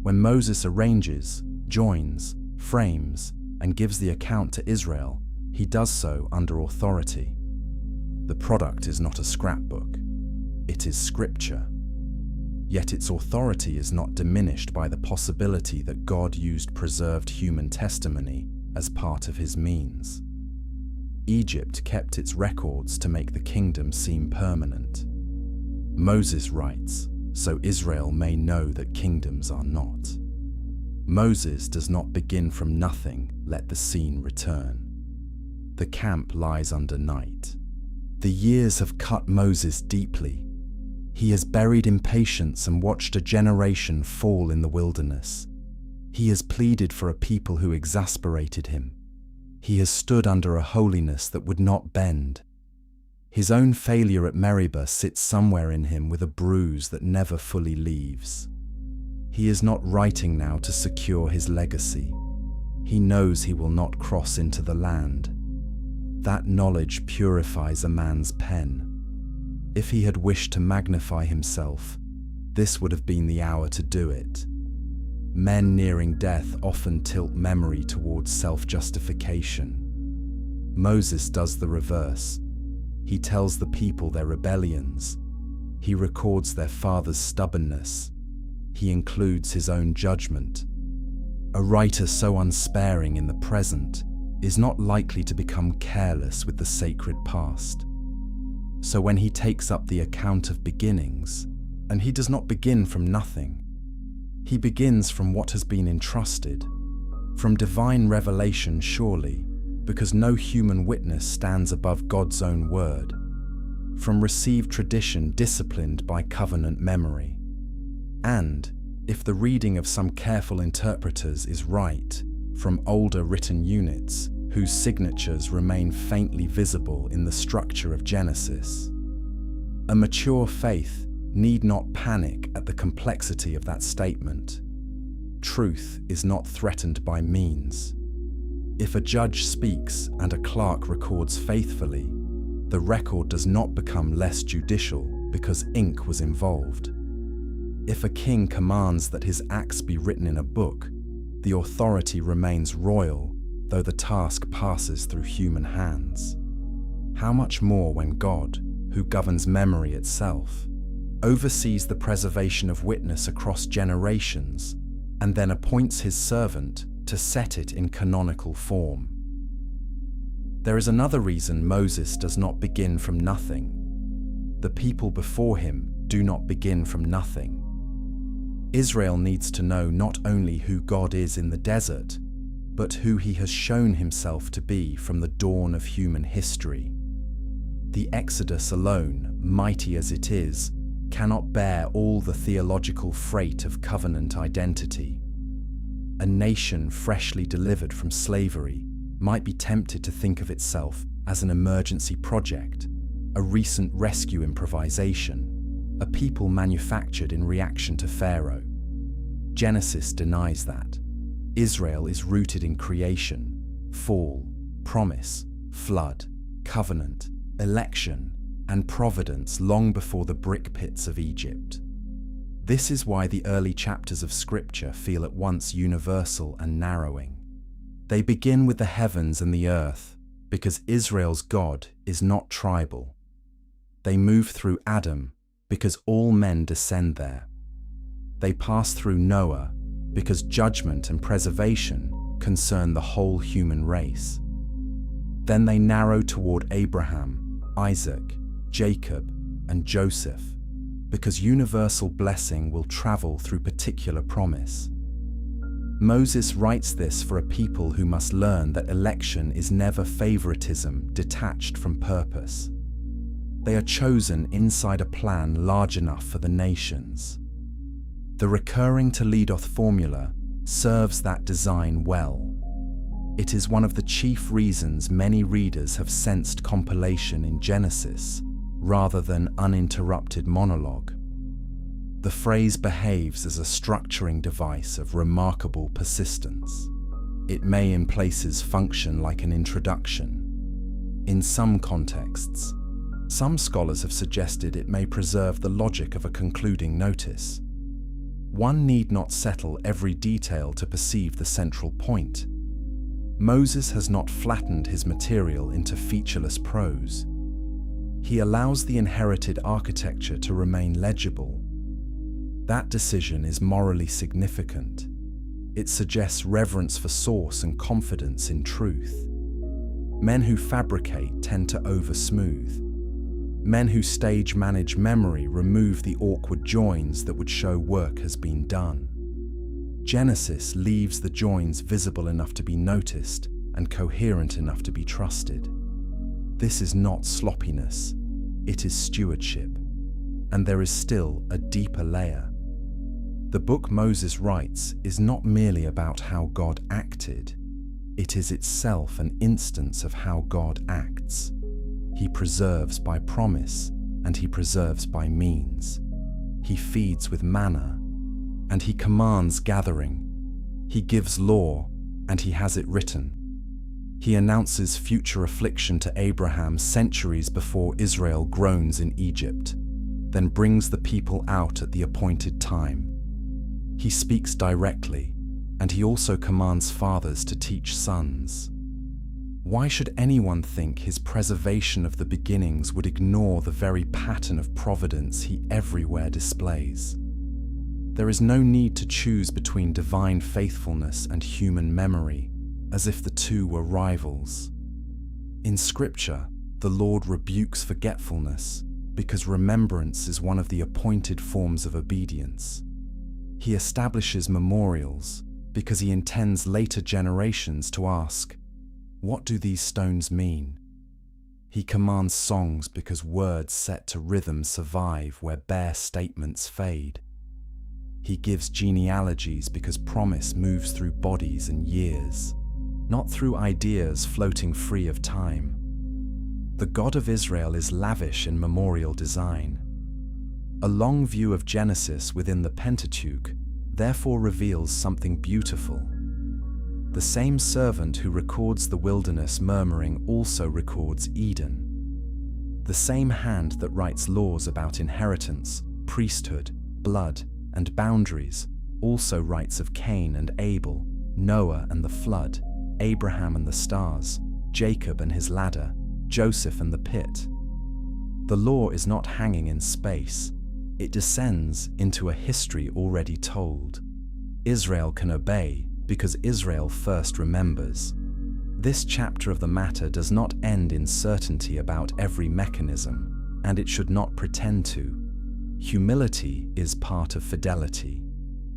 When Moses arranges, joins, frames, and gives the account to Israel, he does so under authority. The product is not a scrapbook. It is Scripture. Yet its authority is not diminished by the possibility that God used preserved human testimony as part of his means. Egypt kept its records to make the kingdom seem permanent. Moses writes, so Israel may know that kingdoms are not. Moses does not begin from nothing, let the scene return. The camp lies under night. The years have cut Moses deeply. He has buried impatience and watched a generation fall in the wilderness. He has pleaded for a people who exasperated him. He has stood under a holiness that would not bend. His own failure at Meribah sits somewhere in him with a bruise that never fully leaves. He is not writing now to secure his legacy. He knows he will not cross into the land. That knowledge purifies a man's pen. If he had wished to magnify himself, this would have been the hour to do it. Men nearing death often tilt memory towards self-justification. Moses does the reverse. He tells the people their rebellions. He records their father's stubbornness. He includes his own judgment. A writer so unsparing in the present is not likely to become careless with the sacred past. So when he takes up the account of beginnings, and he does not begin from nothing, he begins from what has been entrusted, from divine revelation surely, because no human witness stands above God's own word, from received tradition disciplined by covenant memory. And, if the reading of some careful interpreters is right, from older written units, whose signatures remain faintly visible in the structure of Genesis. A mature faith need not panic at the complexity of that statement. Truth is not threatened by means. If a judge speaks and a clerk records faithfully, the record does not become less judicial because ink was involved. If a king commands that his acts be written in a book, the authority remains royal, though the task passes through human hands. How much more when God, who governs memory itself, oversees the preservation of witness across generations and then appoints his servant to set it in canonical form. There is another reason Moses does not begin from nothing. The people before him do not begin from nothing. Israel needs to know not only who God is in the desert, but who he has shown himself to be from the dawn of human history. The Exodus alone, mighty as it is, cannot bear all the theological freight of covenant identity. A nation freshly delivered from slavery might be tempted to think of itself as an emergency project, a recent rescue improvisation, a people manufactured in reaction to Pharaoh. Genesis denies that. Israel is rooted in creation, fall, promise, flood, covenant, election, and providence long before the brick pits of Egypt. This is why the early chapters of Scripture feel at once universal and narrowing. They begin with the heavens and the earth, because Israel's God is not tribal. They move through Adam, because all men descend there. They pass through Noah, because judgment and preservation concern the whole human race. Then they narrow toward Abraham, Isaac, Jacob, and Joseph, because universal blessing will travel through particular promise. Moses writes this for a people who must learn that election is never favoritism detached from purpose. They are chosen inside a plan large enough for the nations. The recurring Toledoth formula serves that design well. It is one of the chief reasons many readers have sensed compilation in Genesis rather than uninterrupted monologue. The phrase behaves as a structuring device of remarkable persistence. It may in places function like an introduction. In some contexts, some scholars have suggested it may preserve the logic of a concluding notice. One need not settle every detail to perceive the central point. Moses has not flattened his material into featureless prose. He allows the inherited architecture to remain legible. That decision is morally significant. It suggests reverence for source and confidence in truth. Men who fabricate tend to over-smooth. Men who stage manage memory remove the awkward joins that would show work has been done. Genesis leaves the joins visible enough to be noticed and coherent enough to be trusted. This is not sloppiness, it is stewardship. And there is still a deeper layer. The book Moses writes is not merely about how God acted, it is itself an instance of how God acts. He preserves by promise, and he preserves by means. He feeds with manna, and he commands gathering. He gives law, and he has it written. He announces future affliction to Abraham centuries before Israel groans in Egypt, then brings the people out at the appointed time. He speaks directly, and he also commands fathers to teach sons. Why should anyone think his preservation of the beginnings would ignore the very pattern of providence he everywhere displays? There is no need to choose between divine faithfulness and human memory, as if the two were rivals. In Scripture, the Lord rebukes forgetfulness because remembrance is one of the appointed forms of obedience. He establishes memorials because he intends later generations to ask, "What do these stones mean?" He commands songs because words set to rhythm survive where bare statements fade. He gives genealogies because promise moves through bodies and years, not through ideas floating free of time. The God of Israel is lavish in memorial design. A long view of Genesis within the Pentateuch therefore reveals something beautiful. The same servant who records the wilderness murmuring also records Eden. The same hand that writes laws about inheritance, priesthood, blood, and boundaries also writes of Cain and Abel, Noah and the flood, Abraham and the stars, Jacob and his ladder, Joseph and the pit. The law is not hanging in space. It descends into a history already told. Israel can obey because Israel first remembers. This chapter of the matter does not end in certainty about every mechanism, and it should not pretend to. Humility is part of fidelity.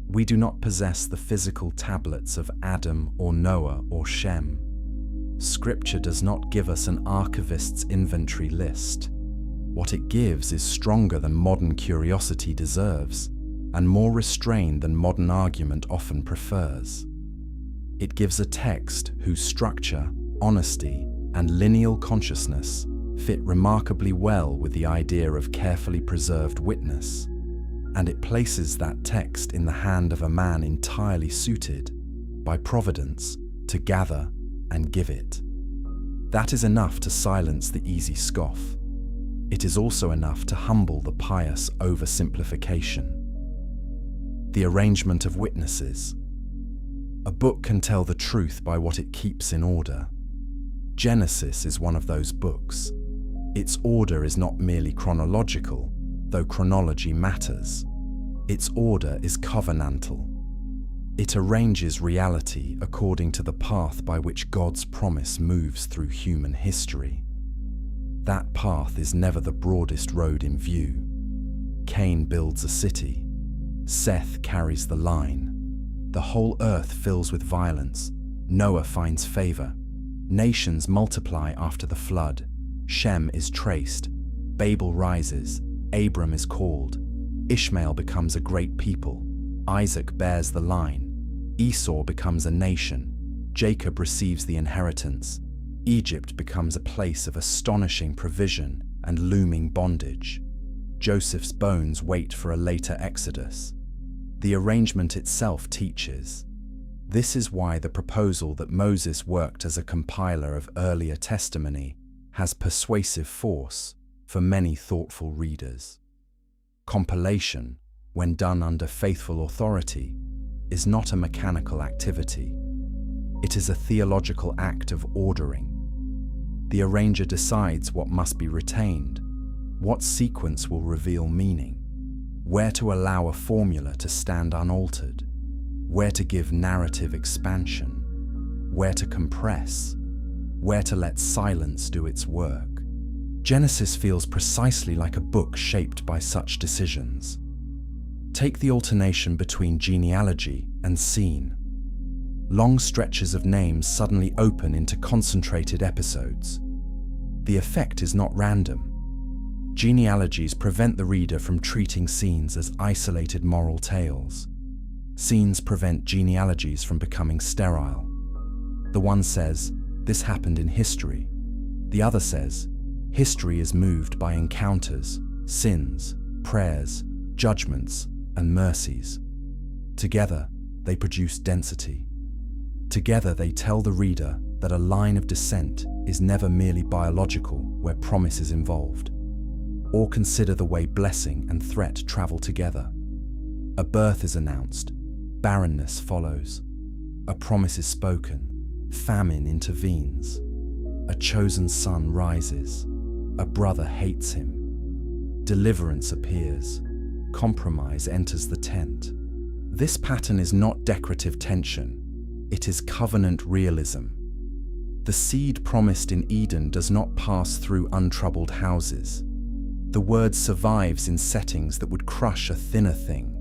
We do not possess the physical tablets of Adam or Noah or Shem. Scripture does not give us an archivist's inventory list. What it gives is stronger than modern curiosity deserves, and more restrained than modern argument often prefers. It gives a text whose structure, honesty, and lineal consciousness fit remarkably well with the idea of carefully preserved witness, and it places that text in the hand of a man entirely suited, by providence, to gather and give it. That is enough to silence the easy scoff. It is also enough to humble the pious oversimplification. The arrangement of witnesses. A book can tell the truth by what it keeps in order. Genesis is one of those books. Its order is not merely chronological, though chronology matters. Its order is covenantal. It arranges reality according to the path by which God's promise moves through human history. That path is never the broadest road in view. Cain builds a city. Seth carries the line. The whole earth fills with violence. Noah finds favor. Nations multiply after the flood. Shem is traced. Babel rises. Abram is called. Ishmael becomes a great people. Isaac bears the line. Esau becomes a nation. Jacob receives the inheritance. Egypt becomes a place of astonishing provision and looming bondage. Joseph's bones wait for a later exodus. The arrangement itself teaches. This is why the proposal that Moses worked as a compiler of earlier testimony has persuasive force for many thoughtful readers. Compilation, when done under faithful authority, is not a mechanical activity. It is a theological act of ordering. The arranger decides what must be retained, what sequence will reveal meaning, where to allow a formula to stand unaltered, where to give narrative expansion, where to compress, where to let silence do its work. Genesis feels precisely like a book shaped by such decisions. Take the alternation between genealogy and scene. Long stretches of names suddenly open into concentrated episodes. The effect is not random. Genealogies prevent the reader from treating scenes as isolated moral tales. Scenes prevent genealogies from becoming sterile. The one says, "This happened in history." The other says, "History is moved by encounters, sins, prayers, judgments, and mercies." Together, they produce density. Together, they tell the reader that a line of descent is never merely biological where promise is involved. Or consider the way blessing and threat travel together. A birth is announced, barrenness follows. A promise is spoken, famine intervenes. A chosen son rises, a brother hates him. Deliverance appears, compromise enters the tent. This pattern is not decorative tension, it is covenant realism. The seed promised in Eden does not pass through untroubled houses. The word survives in settings that would crush a thinner thing.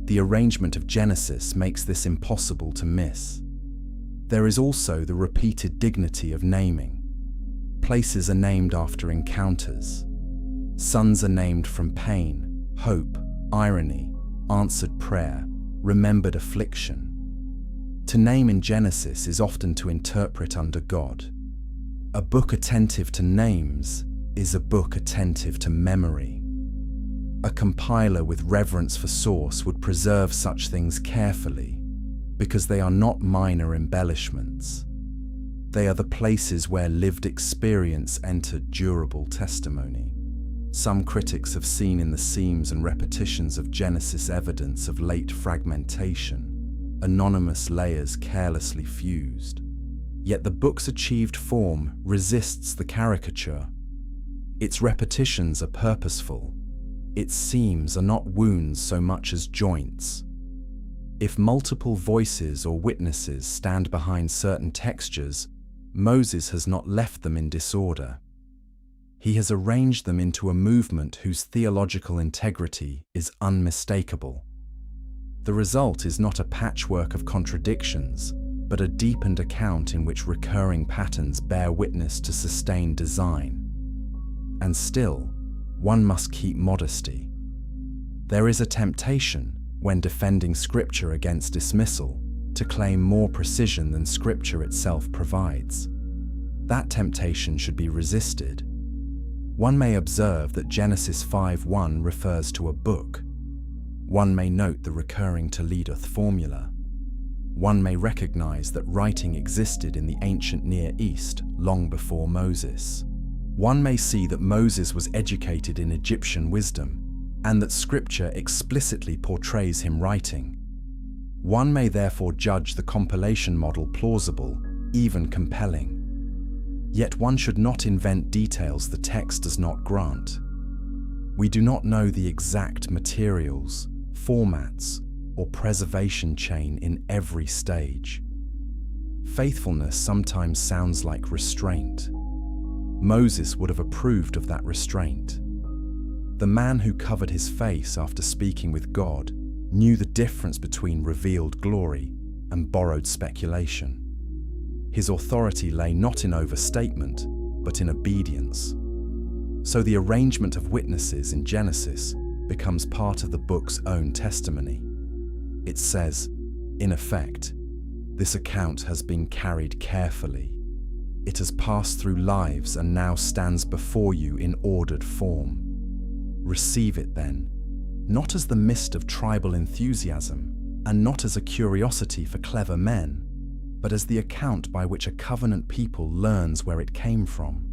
The arrangement of Genesis makes this impossible to miss. There is also the repeated dignity of naming. Places are named after encounters. Sons are named from pain, hope, irony, answered prayer, remembered affliction. To name in Genesis is often to interpret under God. A book attentive to names is a book attentive to memory. A compiler with reverence for source would preserve such things carefully because they are not minor embellishments. They are the places where lived experience entered durable testimony. Some critics have seen in the seams and repetitions of Genesis evidence of late fragmentation, anonymous layers carelessly fused. Yet the book's achieved form resists the caricature. Its repetitions are purposeful. Its seams are not wounds so much as joints. If multiple voices or witnesses stand behind certain textures, Moses has not left them in disorder. He has arranged them into a movement whose theological integrity is unmistakable. The result is not a patchwork of contradictions, but a deepened account in which recurring patterns bear witness to sustained design. And still, one must keep modesty. There is a temptation, when defending Scripture against dismissal, to claim more precision than Scripture itself provides. That temptation should be resisted. One may observe that Genesis 5:1 refers to a book. One may note the recurring Toledoth formula. One may recognize that writing existed in the ancient Near East long before Moses. One may see that Moses was educated in Egyptian wisdom, and that Scripture explicitly portrays him writing. One may therefore judge the compilation model plausible, even compelling. Yet one should not invent details the text does not grant. We do not know the exact materials, formats, or preservation chain in every stage. Faithfulness sometimes sounds like restraint. Moses would have approved of that restraint. The man who covered his face after speaking with God knew the difference between revealed glory and borrowed speculation. His authority lay not in overstatement, but in obedience. So the arrangement of witnesses in Genesis becomes part of the book's own testimony. It says, in effect, this account has been carried carefully. It has passed through lives and now stands before you in ordered form. Receive it then, not as the mist of tribal enthusiasm, and not as a curiosity for clever men, but as the account by which a covenant people learns where it came from,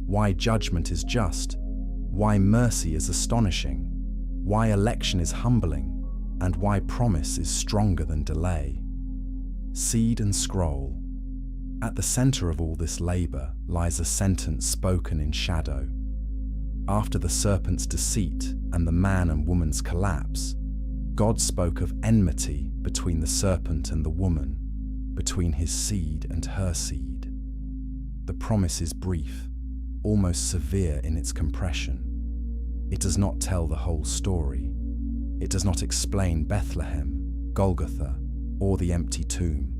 why judgment is just, why mercy is astonishing, why election is humbling, and why promise is stronger than delay. Seed and scroll. At the center of all this labor lies a sentence spoken in shadow. After the serpent's deceit and the man and woman's collapse, God spoke of enmity between the serpent and the woman, between his seed and her seed. The promise is brief, almost severe in its compression. It does not tell the whole story. It does not explain Bethlehem, Golgotha, or the empty tomb.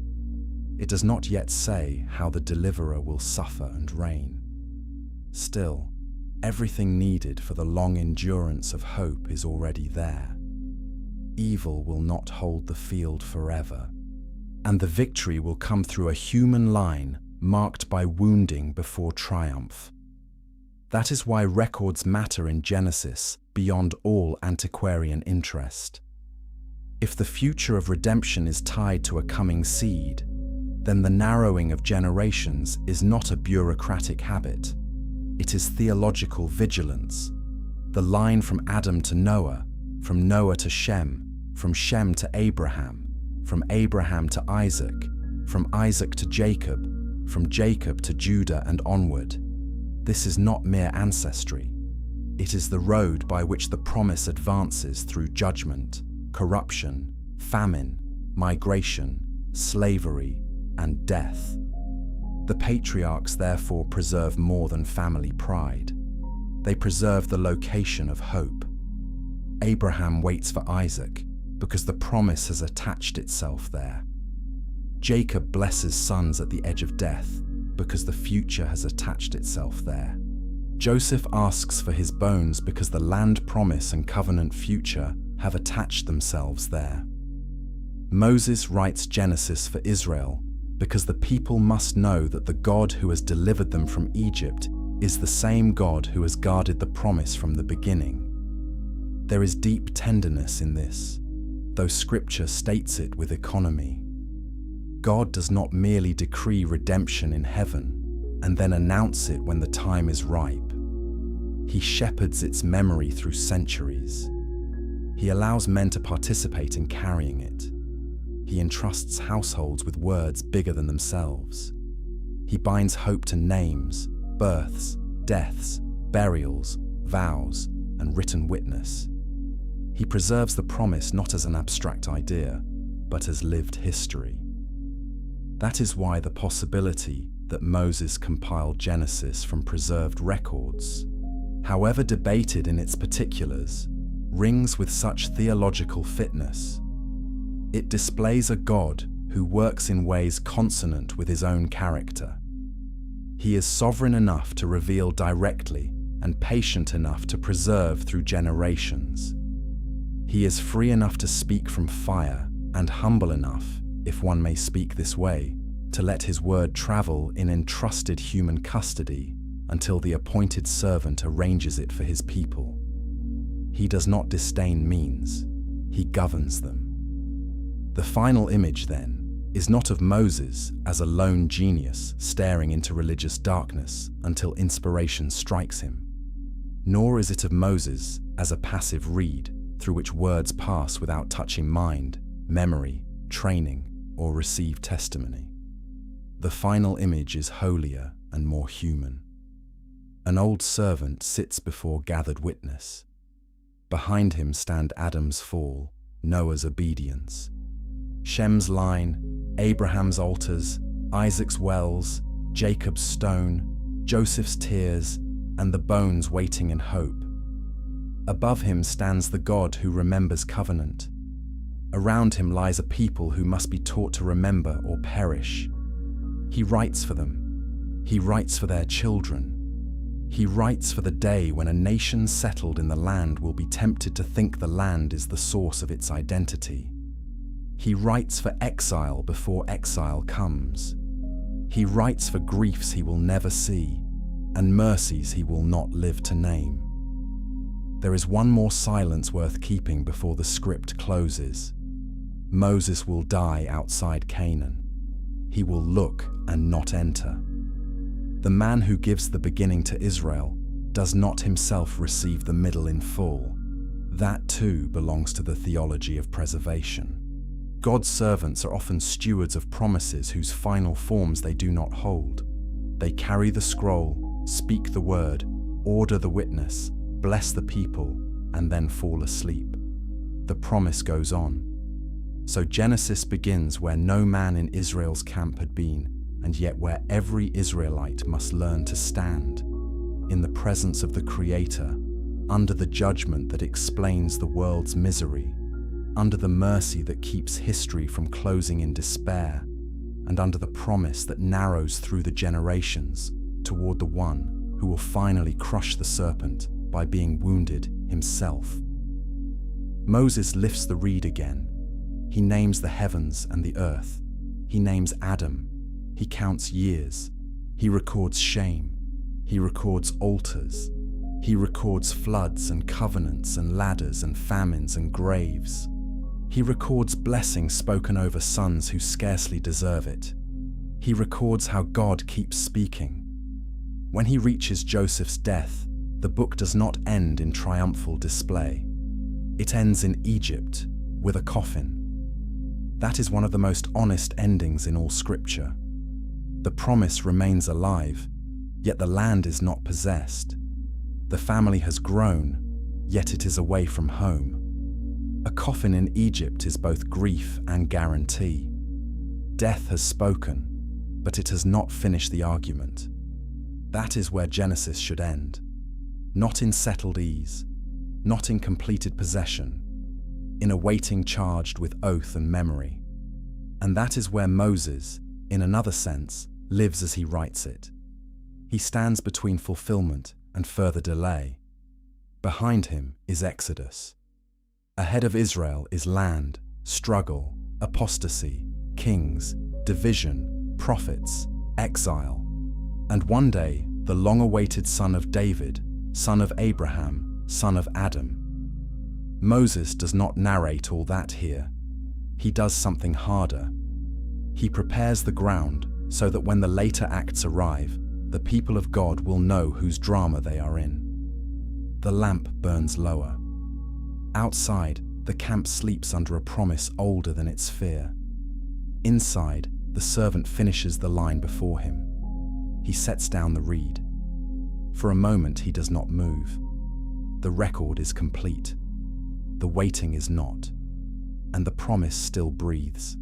It does not yet say how the deliverer will suffer and reign. Still, everything needed for the long endurance of hope is already there. Evil will not hold the field forever, and the victory will come through a human line marked by wounding before triumph. That is why records matter in Genesis beyond all antiquarian interest. If the future of redemption is tied to a coming seed, then the narrowing of generations is not a bureaucratic habit. It is theological vigilance. The line from Adam to Noah, from Noah to Shem, from Shem to Abraham, from Abraham to Isaac, from Isaac to Jacob, from Jacob to Judah and onward. This is not mere ancestry. It is the road by which the promise advances through judgment, corruption, famine, migration, slavery, and death. The patriarchs therefore preserve more than family pride. They preserve the location of hope. Abraham waits for Isaac because the promise has attached itself there. Jacob blesses sons at the edge of death because the future has attached itself there. Joseph asks for his bones because the land promise and covenant future have attached themselves there. Moses writes Genesis for Israel because the people must know that the God who has delivered them from Egypt is the same God who has guarded the promise from the beginning. There is deep tenderness in this, though Scripture states it with economy. God does not merely decree redemption in heaven and then announce it when the time is ripe. He shepherds its memory through centuries. He allows men to participate in carrying it. He entrusts households with words bigger than themselves. He binds hope to names, births, deaths, burials, vows, and written witness. He preserves the promise not as an abstract idea, but as lived history. That is why the possibility that Moses compiled Genesis from preserved records, however debated in its particulars, rings with such theological fitness. It displays a God who works in ways consonant with his own character. He is sovereign enough to reveal directly and patient enough to preserve through generations. He is free enough to speak from fire and humble enough, if one may speak this way, to let his word travel in entrusted human custody until the appointed servant arranges it for his people. He does not disdain means, he governs them. The final image, then, is not of Moses as a lone genius staring into religious darkness until inspiration strikes him, nor is it of Moses as a passive reed through which words pass without touching mind, memory, training, or received testimony. The final image is holier and more human. An old servant sits before gathered witness. Behind him stand Adam's fall, Noah's obedience, Shem's line, Abraham's altars, Isaac's wells, Jacob's stone, Joseph's tears, and the bones waiting in hope. Above him stands the God who remembers covenant. Around him lies a people who must be taught to remember or perish. He writes for them. He writes for their children. He writes for the day when a nation settled in the land will be tempted to think the land is the source of its identity. He writes for exile before exile comes. He writes for griefs he will never see and mercies he will not live to name. There is one more silence worth keeping before the script closes. Moses will die outside Canaan. He will look and not enter. The man who gives the beginning to Israel does not himself receive the middle in full. That too belongs to the theology of preservation. God's servants are often stewards of promises whose final forms they do not hold. They carry the scroll, speak the word, order the witness, bless the people, and then fall asleep. The promise goes on. So Genesis begins where no man in Israel's camp had been, and yet where every Israelite must learn to stand, in the presence of the Creator, under the judgment that explains the world's misery, under the mercy that keeps history from closing in despair, and under the promise that narrows through the generations toward the one who will finally crush the serpent by being wounded himself. Moses lifts the reed again. He names the heavens and the earth. He names Adam. He counts years. He records shame. He records altars. He records floods and covenants and ladders and famines and graves. He records blessings spoken over sons who scarcely deserve it. He records how God keeps speaking. When he reaches Joseph's death, the book does not end in triumphal display. It ends in Egypt, with a coffin. That is one of the most honest endings in all Scripture. The promise remains alive, yet the land is not possessed. The family has grown, yet it is away from home. A coffin in Egypt is both grief and guarantee. Death has spoken, but it has not finished the argument. That is where Genesis should end. Not in settled ease, not in completed possession, in a waiting charged with oath and memory. And that is where Moses, in another sense, lives as he writes it. He stands between fulfillment and further delay. Behind him is Exodus. Ahead of Israel is land, struggle, apostasy, kings, division, prophets, exile. And one day, the long-awaited son of David, son of Abraham, son of Adam. Moses does not narrate all that here. He does something harder. He prepares the ground so that when the later acts arrive, the people of God will know whose drama they are in. The lamp burns lower. Outside, the camp sleeps under a promise older than its fear. Inside, the servant finishes the line before him. He sets down the reed. For a moment, he does not move. The record is complete. The waiting is not. and the promise still breathes.